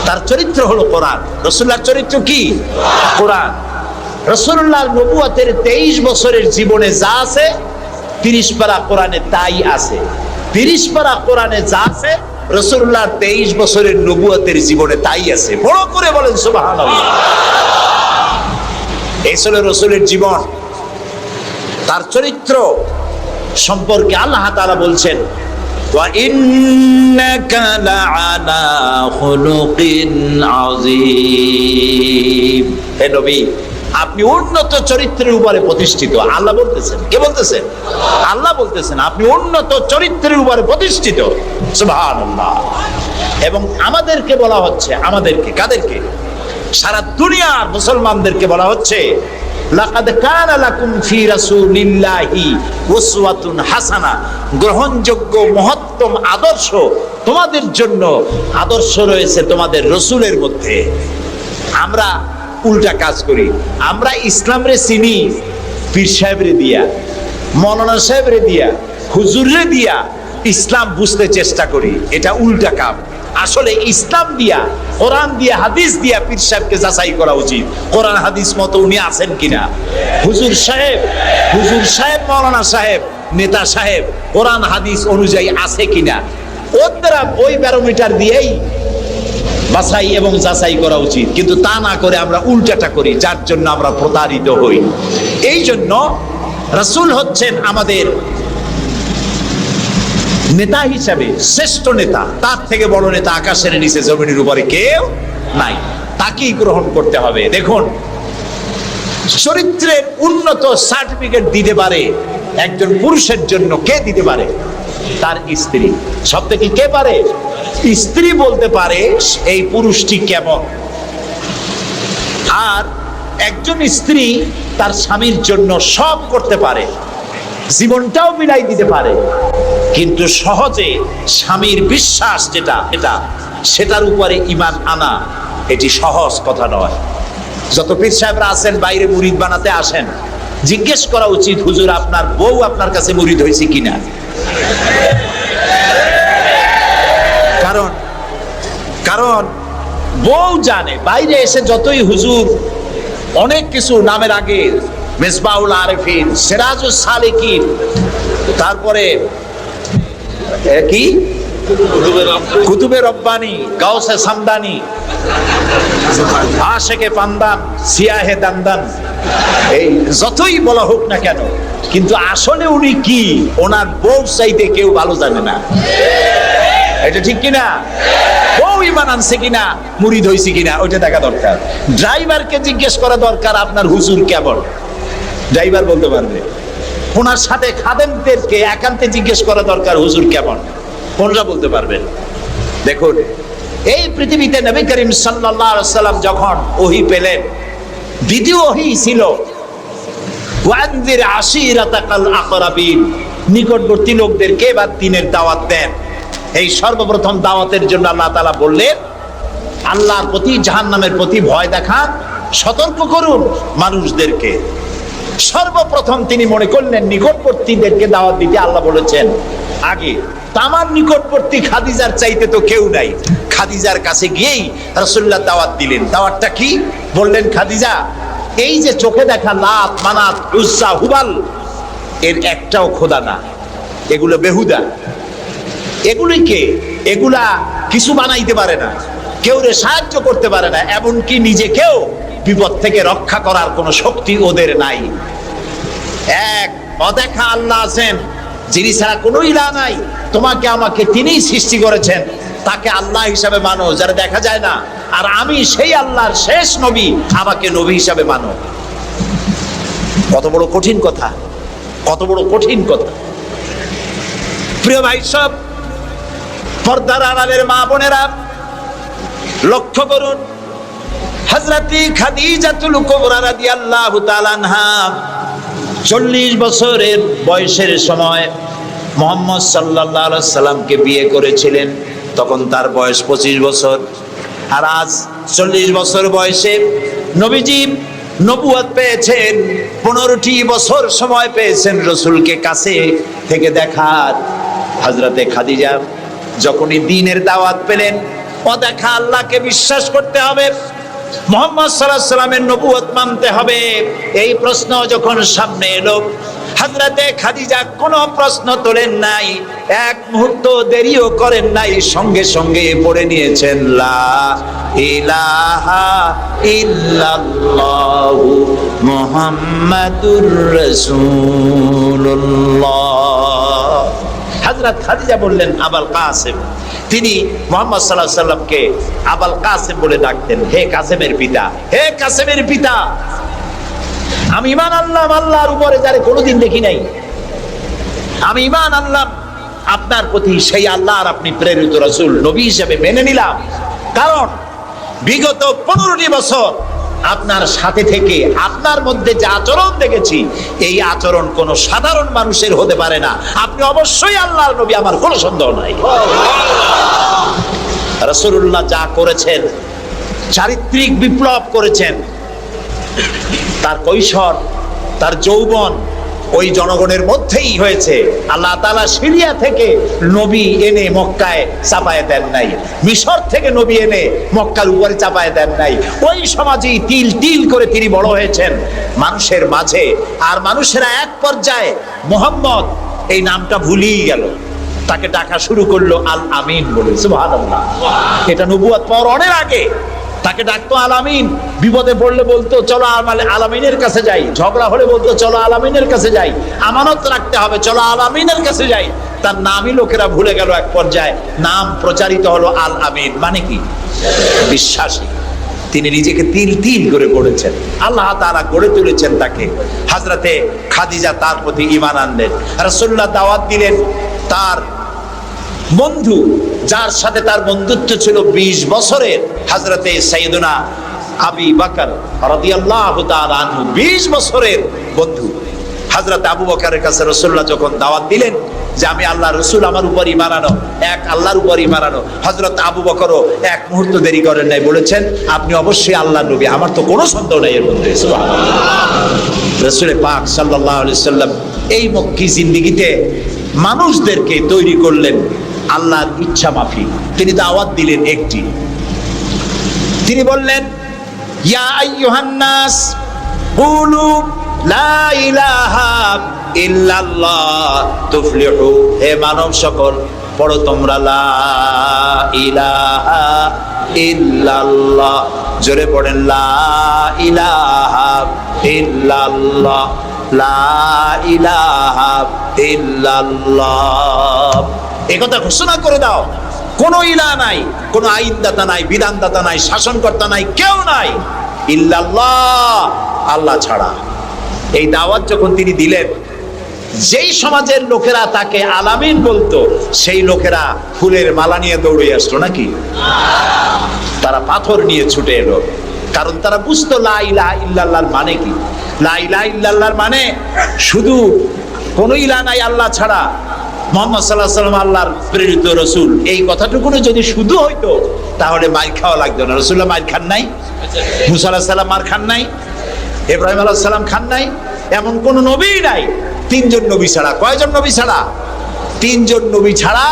তার চরিত্র হলো কোরআন। রাসূলুল্লাহর চরিত্র কি? কোরআন। রাসূলুল্লাহর নবুয়তের 23 বছরের জীবনে যা আছে 30 পারা কোরআনে তাই আছে। 30 পারা কোরআনে যা আছে রাসূলুল্লাহর 23 বছরের নবুয়তের জীবনে তাই আছে। বড় করে বলেন সুবহানাল্লাহ। এই ছিল রাসূলের জীবন। তার চরিত্র সম্পর্কে আল্লাহ তাআলা বলছেন, ওয়া ইন্নাকা লাআলা খুলুকিন আযীম। হে নবী, আপনি উন্নত চরিত্রের উপরে প্রতিষ্ঠিত। আল্লাহ বলতেছেন। কে বলতেছেন? আল্লাহ বলতেছেন আপনি উন্নত চরিত্রের উপরে প্রতিষ্ঠিত। সুবহানাল্লাহ। এবং আমাদেরকে বলা হচ্ছে, আমাদেরকে, কাদেরকে? সারা দুনিয়ার মুসলমানদেরকে বলা হচ্ছে, লাকাদ কানা লাকুম ফি রাসূলিল্লাহি উসওয়াতুন হাসানা। গ্রহণযোগ্য মহত্তম আদর্শ তোমাদের জন্য আদর্শ রয়েছে তোমাদের রাসূলের মধ্যে। আমরা উল্টা কাজ করি। আমরা ইসলামরে চিনি পীর সাহেবরে দিয়া, মৌলানা সাহেবরে দিয়া, হুজুররে দিয়া ইসলাম বুঝতে চেষ্টা করি। এটা উল্টা কাম। আসলে ইসলাম দিয়া, কোরআন দিয়া, হাদিস দিয়া পীর সাহেবকে যাচাই করা উচিত, কোরআন হাদিস মতো উনি আছেন কিনা। হুজুর সাহেব, মৌলানা সাহেব নেতা সাহেব কোরআন হাদিস অনুযায়ী আছে কিনা, ওই ব্যারোমিটার দিয়েই বাছাই এবং যাচাই করা উচিত। কিন্তু তা না করে আমরা উল্টাটা করি, যার জন্য আমরা প্রতারিত হই। এই জন্য রাসূল হচ্ছেন আমাদের নেতা হিসাবে শ্রেষ্ঠ নেতা। তার থেকে বড় নেতা আকাশের নিচে জমিনের উপরে কেউ নাই, তাকেই গ্রহণ করতে হবে। দেখুন, চরিত্রের উন্নত সার্টিফিকেট দিতে পারে একজন পুরুষের জন্য কে দিতে পারে? তার স্ত্রী। সব থেকে কে পারে? স্ত্রী বলতে পারে এই পুরুষটি কেমন। আর একজন স্ত্রী তার স্বামীর জন্য সব করতে পারে, জীবনটাও বিলাই দিতে পারে, কিন্তু সহজে স্বামীর বিশ্বাস যেটা সেটার উপরে ঈমান আনা এটি সহজ কথা নয়। যত পীর সাহেবরা আছেন বাইরে মুরিদ বানাতে আসেন, জিজ্ঞেস করা উচিত, হুজুর আপনার বউ আপনার কাছে মুরিদ হয়েছে কিনা? কারণ বউ জানে। বাইরে এসে যতই হুজুর অনেক কিছু নামের আগে মিসবাহুল আরিফিন, সিরাজুস সালিকিন, তারপরে কি কুতুবে রব্বানি, গাউসে সামদানি, আশেকে পান্দান, সিয়াহে দান্দান, এই যতই বলা হোক না কেন, কিন্তু আসলে উনি কি ওনার বউ চাইতে কেউ ভালো জানে না। এটা ঠিক কিনা? বউ ঈমান আনছে কিনা, মুরিদ হইছে কিনা, ওইটা দেখা দরকার। ড্রাইভারকে জিজ্ঞেস করা দরকার আপনার হুজুর কেমন, ড্রাইভার বলতে পারবে। ওনার সাথে খাদেমদেরকে একান্তে জিজ্ঞেস করা দরকার হুজুর কেমন, কোনটা বলতে পারবেন। দেখুন, এই পৃথিবীতে নবী করিম সাল্লাল্লাহু আলাইহি ওয়াসাল্লাম যখন ওহী পেলেন, দ্বিতীয় ওহী ছিল ওয়ানজির আশিরাতাকাল আকরাবিন, নিকটবর্তী লোকদেরকে এবার দ্বীনের দাওয়াত দেন। এই সর্বপ্রথম দাওয়াতের জন্য আল্লাহ তাআলা বললেন, আল্লাহর প্রতি, জাহান্নামের প্রতি ভয় দেখান, সতর্ক করুন মানুষদেরকে। সর্বপ্রথম তিনি মনে করলেন নিকটবর্তীদেরকে দাওয়াত দিতে আল্লাহ বলেছেন আগে। আমার নিকটবর্তী খাদিজার চাইতে তো কেউ নাই। খাদিজার কাছে গিয়েই রাসূলুল্লাহ দাওয়াত দিলেন। দাওয়াতটা কি? বললেন, খাদিজা, এই যে চোখে দেখা লাত, মানাত, উজ্জা, হুবাল, এর একটাও খোদা না, এগুলো বেহুদা। এগুলা কিছু বানাইতে পারে না, কেউ রে সাহায্য করতে পারে না, এমনকি নিজেকেও বিপদ থেকে রক্ষা করার কোনো শক্তি ওদের নাই। এক অদেখা আল্লাহ আছেন, যিনি ছাড়া কোনো ইলাহ নাই, তোমাকে আমাকে তিনিই সৃষ্টি করেছেন, তাকে আল্লাহ হিসাবে মানো যারা দেখা যায় না। আর আমি সেই আল্লাহর শেষ নবী, আমাকে নবী হিসাবে মানো। কত বড় কঠিন কথা, কত বড় কঠিন কথা। প্রিয় ভাই সব, পর্দার আড়ালের মা বোনেরা, লক্ষ্য করুন, হযরতি খাদিজাতুল কুবরা রাদিয়াল্লাহু তাআলা আনহা 40 বছরের বয়সের সময় মুহাম্মদ সাল্লাল্লাহু আলাইহি সাল্লামকে বিয়ে করেছিলেন। তখন তার বয়স 25 বছর। আর আজ 40 বছর বয়সে নবীজি নবুয়ত পেয়েছেন, 15টি বছর সময় পেয়েছেন রাসূলকে কাছে থেকে দেখার। হযরতে খাদিজা যখনই দ্বীনের দাওয়াত পেলেন, অদেখা আল্লাহকে বিশ্বাস করতে হবে, মুহাম্মদ সাল্লাল্লাহু আলাইহি সাল্লামের নবুয়ত মানতে হবে, এই প্রশ্ন যখন সামনে এলো, হযরতে খাদিজা কোনো প্রশ্ন তোলেন নাই, এক মুহূর্ত দেরিও করেন নাই, সঙ্গে সঙ্গে পড়ে নিয়েছেন লা ইলাহা ইল্লাল্লাহু মুহাম্মাদুর রাসূলুল্লাহ। হযরত খাদিজা বললেন আবুল কাসেম। তিনি মুহাম্মদ সাল্লাল্লাহু আলাইহি সাল্লামকে আবুল কাসেম বলে ডাকতেন, হে কাসেমের পিতা, হে কাসেমের পিতা। আমি ঈমান আনলাম আল্লাহর উপরে যারে কোনোদিন দেখি নাই, আমি ঈমান আনলাম আপনার প্রতি, সেই আল্লাহর আপনি প্রেরিত রাসূল, নবী হিসেবে মেনে নিলাম। কারণ বিগত 15টি বছর আপনার সাথে থেকে আপনার মধ্যে যে আচরণ দেখেছি, এই আচরণ কোনো সাধারণ মানুষের হতে পারে না। আপনি অবশ্যই আল্লাহর নবী, আমার কোনো সন্দেহ নাই। রাসূলুল্লাহ যা করেছেন, চারিত্রিক বিপ্লব করেছেন, তার কৈশোর, তার যৌবন ওই জনগণের মধ্যেই হয়েছে। আল্লাহ তাআলা সিরিয়া থেকে নবী এনে মক্কায় চাপায় দেন নাই, মিশর থেকে নবী এনে মক্কার উপরে চাপায় দেন নাই। ওই সমাজেই তিল তিল করে তিনি বড় হয়েছেন মানুষের মাঝে। আর মানুষেরা এক পর্যায়ে মুহাম্মদ এই নামটা ভুলিয়ে গেল, তাকে ডাকা শুরু করলো আল আমিন বলে। সুবহানাল্লাহ, এটা নবুয়ত পাওয়ার অনেক আগে তাকে ডাকতো আল আমিন। বিপদে পড়লে বলতো চলো আল আমিনের কাছে যাই, ঝগড়া হলে বলতো চলো আল আমিনের কাছে যাই, আমানত রাখতে হবে চলো আল আমিনের কাছে যাই। তার নামই লোকেরা ভুলে গেল, এক পর্যায়ে নাম প্রচারিত হলো আল আমিন, মানে কি? বিশ্বাসী। তিনি নিজেকে তিল তিল করে গড়েছেন, আল্লাহ তাআলা গড়ে তুলেছেন তাকে। হযরতে খাদিজা তার প্রতি ঈমান আনলেন, রাসূলুল্লাহ দাওয়াত দিলেন তার বন্ধু, যার সাথে তার বন্ধুত্ব ছিল 20 বছরের, হযরতে সাইয়েদুনা আবু বকর রাদিয়াল্লাহু তাআলা আনহু, 20 বছরের বন্ধু। হযরত আবু বকরের কাছে রাসূলুল্লাহ যখন দাওয়াত দিলেন যে আমি আল্লাহ রাসূল, আমার উপর ঈমান আনো, এক আল্লাহর উপর ঈমান আনো, হযরত আবু বকরও এক মুহূর্ত দেরি করেন নাই, বলেছেন আপনি অবশ্যই আল্লাহর নবী, আমার তো কোনো সন্দেহ নাই এর মধ্যে। সুবহানাল্লাহ। রাসূল পাক সাল্লাল্লাহু আলাইহি সাল্লাম এই মক্কি জিন্দেগিতে মানুষদেরকে তৈরি করলেন আল্লাহর ইচ্ছা মাফিক। তিনি দাওয়াত দিলেন একটি, তিনি বললেন ইয়া আইয়ুহান নাস কুলু লা ইলাহা ইল্লাল্লাহ তুফলিহু, হে মানব সকল পড়ো তোমরা লা ইলাহা ইল্লাল্লাহ, জোরে পড়েন লা ইলাহা ইল্লাল্লাহ, লা ইলাহা ইল্লাল্লাহ। একথা ঘোষণা করে দাও, কোন ইলাহ নাই, কোন আইনদাতা নাই, বিধানদাতা নাই, শাসনকর্তা নাই, কেউ নাই ইল্লাল্লাহ, আল্লাহ ছাড়া। এই দাওয়াত যখন তিনি দিলেন, যেই সমাজের লোকেরা তাকে আলামিন বলতো, সেই লোকেরা ফুলের মালা নিয়ে দৌড়ে আসতো নাকি? তারা পাথর নিয়ে ছুটে এলো, কারণ তারা বুঝতো লা ইলাহা ইল্লাল্লাহর মানে কি। লা ইলাহা ইল্লাল্লাহর মানে শুধু কোন ইলাহ নাই আল্লাহ ছাড়া, মুহাম্মদ সাল্লাল্লাহু আলাইহি ওয়াসাল্লাম আল্লাহর প্রেরিত রাসূল, এই কথাটুকু যদি শুধু হইতো তাহলে মার খাওয়া লাগতো না। রাসূলুল্লাহ মার খান নাই, মুসা আলাইহিস সালাম মার খান নাই, ইব্রাহিম আলাইহিস সালাম খান নাই, এমন কোন নবী নাই। 3 জন নবী ছাড়া, কয়জন নবী ছাড়া? 3 জন নবী ছাড়া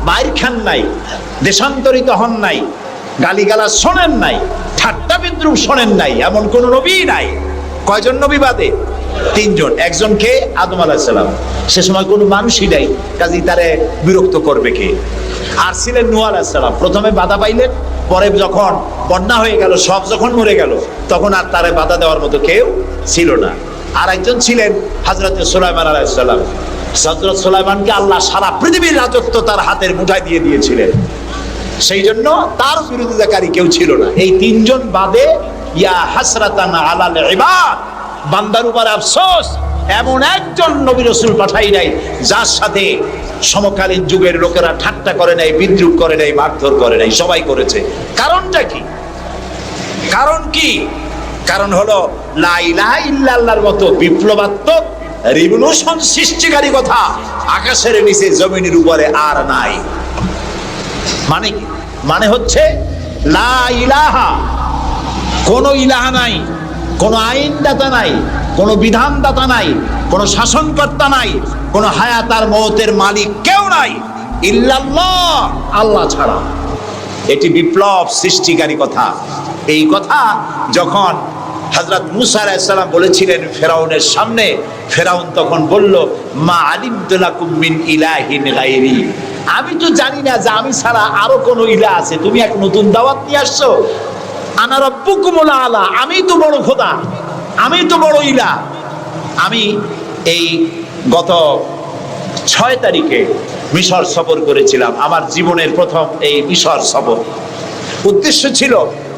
মার খান নাই, দেশান্তরিত হন নাই, গালিগালাজ শোনেন নাই, ঠাট্টা বিদ্রুপ শোনেন নাই, এমন কোন নবী নাই। কয়জন নবী বাদে? 3 জন। একজন কে? আদম আলাইহিস সালাম। সে সময় কোনো মানুষই নাই, কাজেই তারে বিরক্ত করবে কে? আর ছিলেন নূহ আলাইহিস সালাম। প্রথমে বাধা পাইলেন, পরে যখন বন্যা হয়ে গেল, সব যখন মরে গেল, তখন আর তারে বাধা দেওয়ার মতো কেউ ছিল না। আর একজন ছিলেন হযরতে সুলাইমান আলাইহিস সালাম। হযরত সুলাইমানকে আল্লাহ সারা পৃথিবীর রাজত্ব তার হাতের মুঠায় দিয়ে দিয়েছিলেন, সেই জন্য তার বিরোধিতাকারী কেউ ছিল না। এই 3 জন বাদে ইয়া হাসরাতান আলাল ইবাদ, বান্দার উপর আফসোস, এমন একজন নবী রাসূল পাঠাই নাই যার সাথে সমকালীন যুগের লোকেরা ঠাট্টা করে নাই, বিদ্রুপ করে নাই, মারধর করে নাই, সবাই করেছে। কারণটা কি? কারণ কি? কারণ হলো লা ইলাহা ইল্লাল্লাহর মতো বিপ্লবাত্মক রিভলিউশন সৃষ্টিকারী কথা আকাশের নিচে জমিনের উপরে আর নাই। মানে কি? মানে হচ্ছে লা ইলাহা, কোন ইলাহা নাই, কোন আইনদাতা নাই, কোন বিধানদাতা নাই, কোন শাসনকর্তা নাই, কোন হায়াত আর মওতের মালিক কেউ নাই ইল্লাল্লাহ, আল্লাহ ছাড়া। এটি বিপ্লব সৃষ্টিকারী কথা। এই কথা যখন হযরত মুসা আলাইহিস সালাম বলেছিলেন ফেরাউনের সামনে, ফেরাউন তখন বলল মা আলিমতু লাকুম মিন ইলাহিন গায়রি, আমি তো জানি না যে আমি ছাড়া আরো কোন ইলাহ আছে, তুমি এক নতুন দাওয়াত নিয়ে আসছো। আনা রাব্বুকুমুল আলা, আমি তো বড় খোদা, আমি তো বড় ইলাহ। আমি এই গত 6 তারিখে মিশর সফর করেছিলাম, আমার জীবনের প্রথম এই মিশর সফর। উদ্দেশ্য ছিল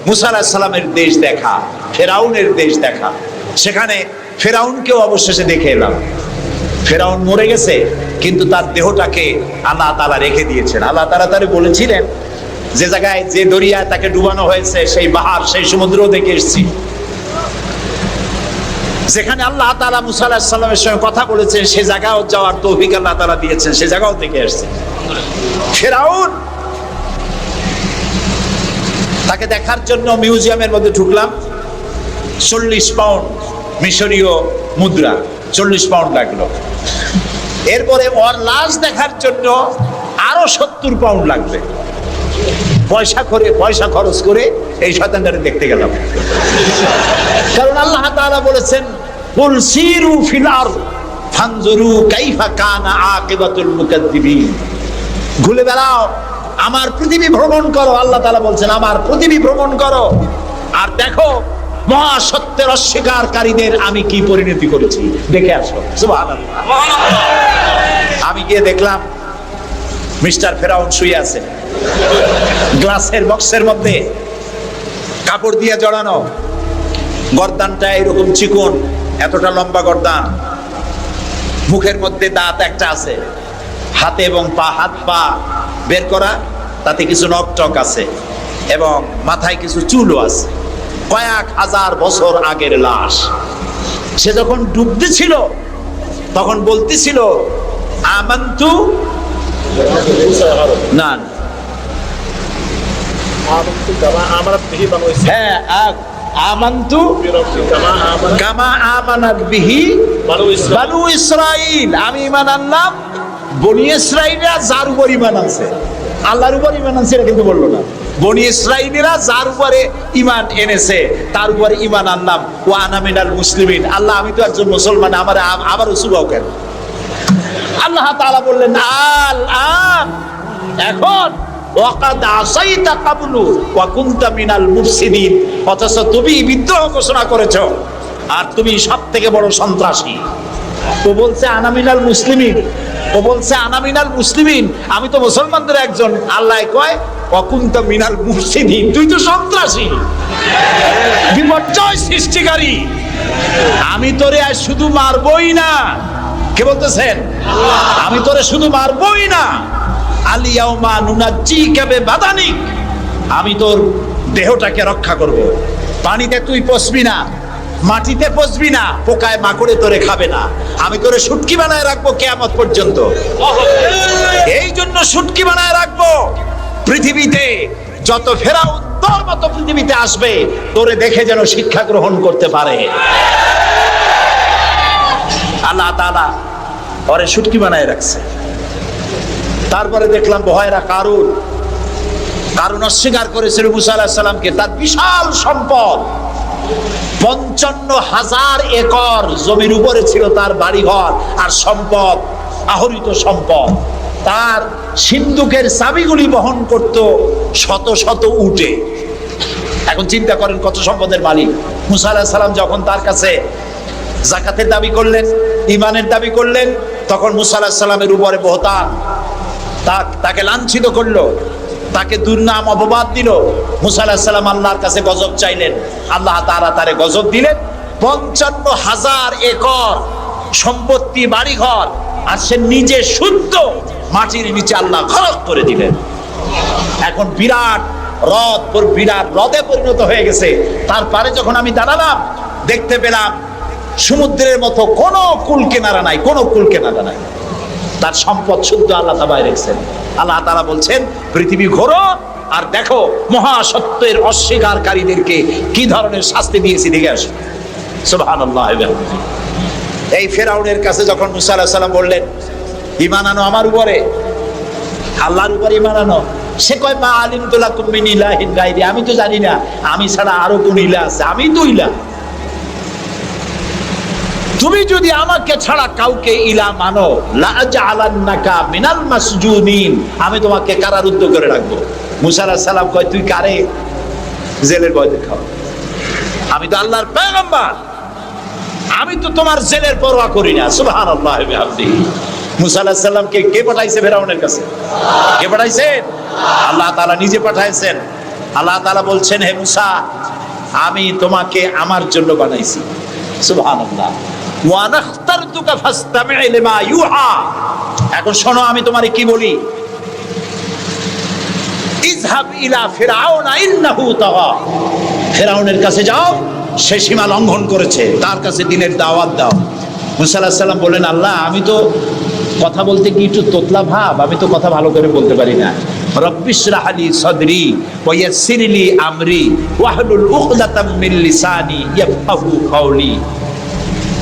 মুসা আলাইহিস সালামের দেশ দেখা, ফেরাউনের দেশ দেখা। সেখানে ফেরাউনকেও অবশেষে দেখে এলাম। ফেরাউন মরে গেছে, কিন্তু তার দেহটাকে আল্লাহ তাআলা রেখে দিয়েছেন। আল্লাহ তাআলা তারে বলেছিলেন যে জায়গায়, যে দরিয়ায় তাকে ডুবানো হয়েছে, সেই বাহার, সেই সমুদ্র দেখে এসেছি। যেখানে আল্লাহ তাআলা মুসা আলাইহিস সালামের সঙ্গে কথা বলেছেন, সে জায়গাও যাওয়ার তৌফিক আল্লাহ তাআলা দিয়েছেন, সে জায়গাও দেখে আসছে। ফেরাউন, তাকে দেখার জন্য মিউজিয়ামের মধ্যে ঢুকলাম। 40 পাউন্ড মিশরীয় মুদ্রা, 40 পাউন্ড লাগলো। এরপরে ওর লাশ দেখার জন্য আরো 70 পাউন্ড লাগবে। পয়সা খরচ করে এই শয়তানটাকে দেখতে গেলাম। কারণ আল্লাহ তাআলা বলেছেন কুল সিরু ফিল আরদ, ফানজুরু কাইফা কানা আকিবাতুল মুকাদ্দিবিন। ঘুরে বেড়াও, আমার পৃথিবী ভ্রমণ করো। আল্লাহ তাআলা বলছেন আমার পৃথিবী ভ্রমণ করো আর দেখো মহাসত্যের অস্বীকারীদের আমি কি পরিণতি করেছি, দেখে আসো। সুবহানাল্লাহ। আমি গিয়ে দেখলাম মিস্টার ফেরাউন শুয়ে আছে, গ্লাসের বক্সের মধ্যে কাপড় দিয়ে জড়ানো, গর্দানটা এরকম চিকন, এতটা লম্বা গর্দান, মুখের মধ্যে দাঁত একটা আছে, হাতে এবং হাত পা বের করা, তাতে কিছু নখ টক আছে এবং মাথায় কিছু চুলও আছে, কয়েক হাজার বছর আগের লাশ। সে যখন ডুবতেছিল তখন বলতেছিল আমান্তু না হ্যাঁ আমান্তু কামা আমানাত বিহি বানু ইসরাইল, আমি ঈমান আনলাম বনি ইসরাইলরা যার উপর ঈমান আনছে, আল্লাহর উপর ঈমান আনছে এটা কিন্তু বললো না, বনি ইসরাইলরা যার উপরে ঈমান এনেছে তার উপরে ঈমান আনলাম। ওয়া আনা মিনাল মুসলিমিন, আল্লাহ আমি তো একজন মুসলমান, আমার আবারও সুবাও কেন? আল্লাহ তাআলা বললেন আল আন, এখন ওয়াকাদ আসাইতা কাবলু ওয়া কুনতা মিনাল মুফসিদিন, অথচ তুমি বিদ্রোহ ঘোষণা করেছো আর তুমি সবথেকে বড় সন্ত্রাসী। ও বলছে আনা মিনাল মুসলিমিন, ও বলছে আনা মিনাল মুসলিমিন, আমি তো মুসলমানদের একজন। আল্লাহ কয় ওয়া কুনতা মিনাল মুফসিদিন, তুই তো সন্ত্রাসী, বিপর্যয় সৃষ্টিকারী। আমি তোরে আর শুধু মারবই না, কে বলতেছেন? আমি তোরে শুধু মারবই না, আলিয়াউমা নুনাজ্জিকা বিবাদানিক, আমি তোর দেহটাকে রক্ষা করব। পানিতে তুই পচবি না, মাটিতে পচবি না, পোকায় মাকড়ে তোরে খাবে না, আমি তোরে শুটকি বানায় রাখবো কিয়ামত পর্যন্ত। এই জন্য শুটকি বানায় রাখবো, পৃথিবীতে যত ফেরাউন তোর মতো পৃথিবীতে আসবে তোরে দেখে যেন শিক্ষা গ্রহণ করতে পারে। আল্লাহ তাআলা ওরে শুটকি বানায় রাখছে। তারপরে দেখলাম বহায়রা কারুন অস্বীকার করেছিল মুসা আলাইহিস সালামকে, তার বিশাল সম্পদ 55,000 একর জমির উপরে ছিল তার বাড়িঘর আর সম্পদ, আহরিত সম্পদ। তার সিন্ধুকের চাবিগুলি বহন করত শত শত উটে। এখন চিন্তা করেন কত সম্পদের মালিক। মুসা আলাইহিস সালাম যখন তার কাছে যাকাতের দাবি করলেন, ঈমানের দাবি করলেন, তখন মুসা আলাইহিস সালামের উপরে বহতান, তাকে লাঞ্ছিত করলো, তাকে দুর্নাম অপবাদ দিল। মুসা আলাইহিস সালাম আল্লাহর কাছে গজব চাইলেন, আল্লাহ তাআলা তারে গজব দিলেন। 55,000 একর সম্পত্তি, বাড়িঘর, আর সে নিজে শুদ্ধ মাটির নিচে আল্লাহ খরচ করে দিলেন। এখন বিরাট হ্রদে পরিণত হয়ে গেছে। তারপরে যখন আমি দাঁড়ালাম দেখতে পেলাম সমুদ্রের মতো কোনো কুল কিনারা নাই, কোনো কুল কিনারা নাই। তার সম্পদ শুদ্ধ আল্লাহ তাআলা রেখেছেন। আল্লাহ তাআলা বলছেন পৃথিবী ঘোরো আর দেখো মহাসত্যের অস্বীকারীদেরকে কি ধরনের শাস্তি দিয়েছি, দেখে আসো। সুবহানাল্লাহ। এই ফেরাউনের কাছে যখন মুসা আলাইহিস সালাম বললেন ঈমান আনো আমার উপরে, আল্লাহর উপরে ঈমান আনো, সে কয় মা আলিমতু লাকুম মিন ইলাহিন গায়রি, আমি তো জানি না আমি ছাড়া আরো কোন ইলাহ আছে, আমি তো ইলাহ। তুমি যদি আমাকে ছাড়া কাউকে ইলাহ মানো, লাআজআলান্নাকা মিনাল মাসজুনিন, আমি তোমাকে কারারুদ্ধ করে রাখবো। মুসা আলাইহিস সালাম কয় তুই কারে জেলের ভয় দেখাও? আমি তো আল্লাহর পয়গম্বর, আমি তো তোমার জেলের পরোয়া করি না। সুবহানাল্লাহ ওয়া বিহামদিহি। মুসা আলাইহিস সালামকে কে পাঠাইছে ফেরাউনের কাছে? কে পাঠাইছেন? আল্লাহ তাআলা নিজে পাঠাইছেন। আল্লাহ তাআলা বলছেন হে মুসা, আমি তোমাকে আমার জন্য বানাইছি। সুবহানাল্লাহ। ওয়া নাখতারতুকা ফাসতামি' লিমা ইউহা, এখন শোনো আমি তোমারে কি বলি। ইযহাব ইলা ফিরআউনা ইন্নাহু তাগা, ফিরআউনের কাছে যাও, সে সীমা লঙ্ঘন করেছে, তার কাছে দ্বীনের দাওয়াত দাও। মুসা আলাইহিস সালাম বলেন আল্লাহ আমি তো কথা বলতে কি একটু তোতলা ভাব, আমি তো কথা ভালো করে বলতে পারি না। রব্বিশরাহ লি সাদরি ওয়া ইয়াসসির লি আমরি ওয়াহলুল উকদাতাম মিন লিসানি ইয়াফকাহু কাওলি।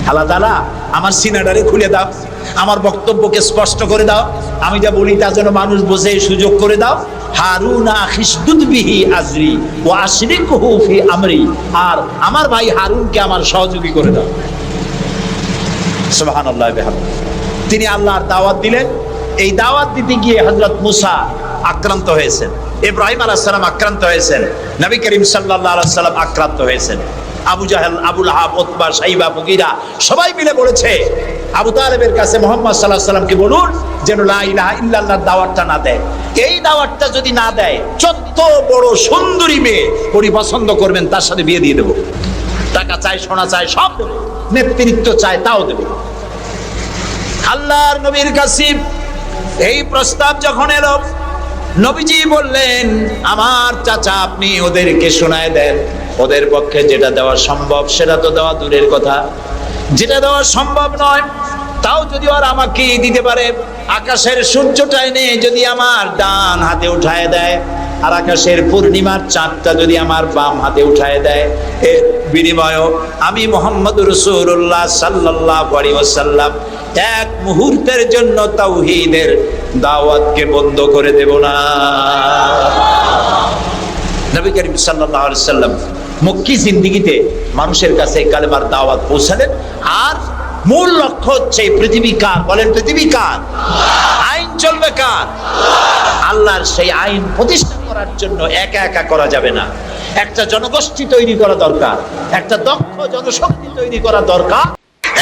আল্লাহ তাআলা আমার সিনাটারে খুলে দাও, আমার বক্তব্যকে স্পষ্ট করে দাও, আমি যা বলি তা যেন মানুষ বোঝে সুযোগ করে দাও। হারুনা খিসদুদ বিহি আজরি ওয়া আশরিকহু ফি আমরি, আর আমার ভাই হারুনকে আমার সহযোগী করে দাও। সুবহানাল্লাহ বিহামদিহি। তিনি আল্লাহর দাওয়াত দিলেন। এই দাওয়াত দিতে গিয়ে হযরত মুসা আক্রান্ত হয়েছেন, ইব্রাহিম আলাইহিস সালাম আক্রান্ত হয়েছেন, নবী করিম সাল্লাল্লাহু আলাইহি সাল্লাম আক্রান্ত হয়েছেন। আবু জাহেল, আবু লাহাব, উতবা, শাইবা, মুগীরা সবাই মিলে বলেছে আবু তালেবের কাছে মুহাম্মদ সাল্লাল্লাহু আলাইহি সাল্লামকে বলুন যেন লা ইলাহা ইল্লাল্লাহর দাওয়াতটা না দেয়। এই দাওয়াতটা যদি না দেয়, যত বড় সুন্দরী মেয়ে উনি পছন্দ করবেন তার সাথে বিয়ে দিয়ে দেব। টাকা চাই, সোনা চাই, সব দেব। নেতৃত্ব চাই, তাও দেব। আল্লাহর নবীর কাছে এই প্রস্তাব যখন এলো, নবীজি বললেন আমার চাচা আপনি ওদেরকে শোনায় দেন, ওদের পক্ষে যেটা দেওয়া সম্ভব সেটা তো দেওয়া দূরের কথা, যেটা দেওয়া সম্ভব নয় তাও যদি ওরা আমাকে দিতে পারে, আকাশের সূর্যটা এনে যদি আমার ডান হাতে উঠায় দেয় আর আকাশের পূর্ণিমার চাঁদটা যদি আমার বাম হাতে উঠায় দেয়, এর বিনিময়ে আমি মুহাম্মদুর রাসূলুল্লাহ সাল্লাল্লাহু আলাইহি ওয়াসাল্লাম এক মুহূর্তের জন্য তাওহীদের দাওয়াতকে বন্ধ করে দেব না। নবী করিম সাল্লাল্লাহু আলাইহি ওয়াসাল্লাম মক্কি জিন্দেগিতে মানুষের কাছে কালেমার দাওয়াত পৌঁছালেন। আর মূল লক্ষ্য হচ্ছে পৃথিবী কার? বলেন পৃথিবী কার? আইন চলবে কার? আল্লাহর সেই আইন প্রতিষ্ঠা করার জন্য একা একা করা যাবে না, একটা জনগোষ্ঠী তৈরি করা দরকার, একটা দক্ষ জনশক্তি তৈরি করা দরকার।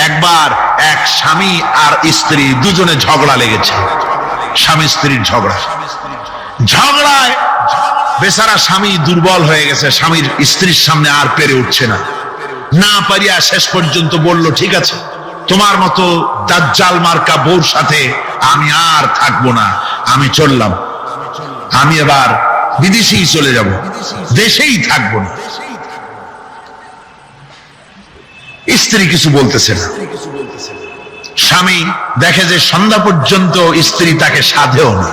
একবার এক স্বামী আর স্ত্রী দুজনে ঝগড়া লেগেছে, স্বামী স্ত্রীর ঝগড়ায় বেচারা স্বামী দুর্বল হয়ে গেছে, স্বামীর স্ত্রীর সামনে আর পেরে উঠছে না। না পারিয়া শেষ পর্যন্ত বলল ঠিক আছে, তোমার মতো দাজ্জাল মার্কা বউর সাথে আমি আর থাকবো না, আমি চললাম, আমি এবার বিদেশেই চলে যাব, দেশেই থাকবো না। স্ত্রী কিছু বলতেছে না। স্বামী দেখে যে সন্ধ্যা পর্যন্ত স্ত্রী তাকে সাধেও না।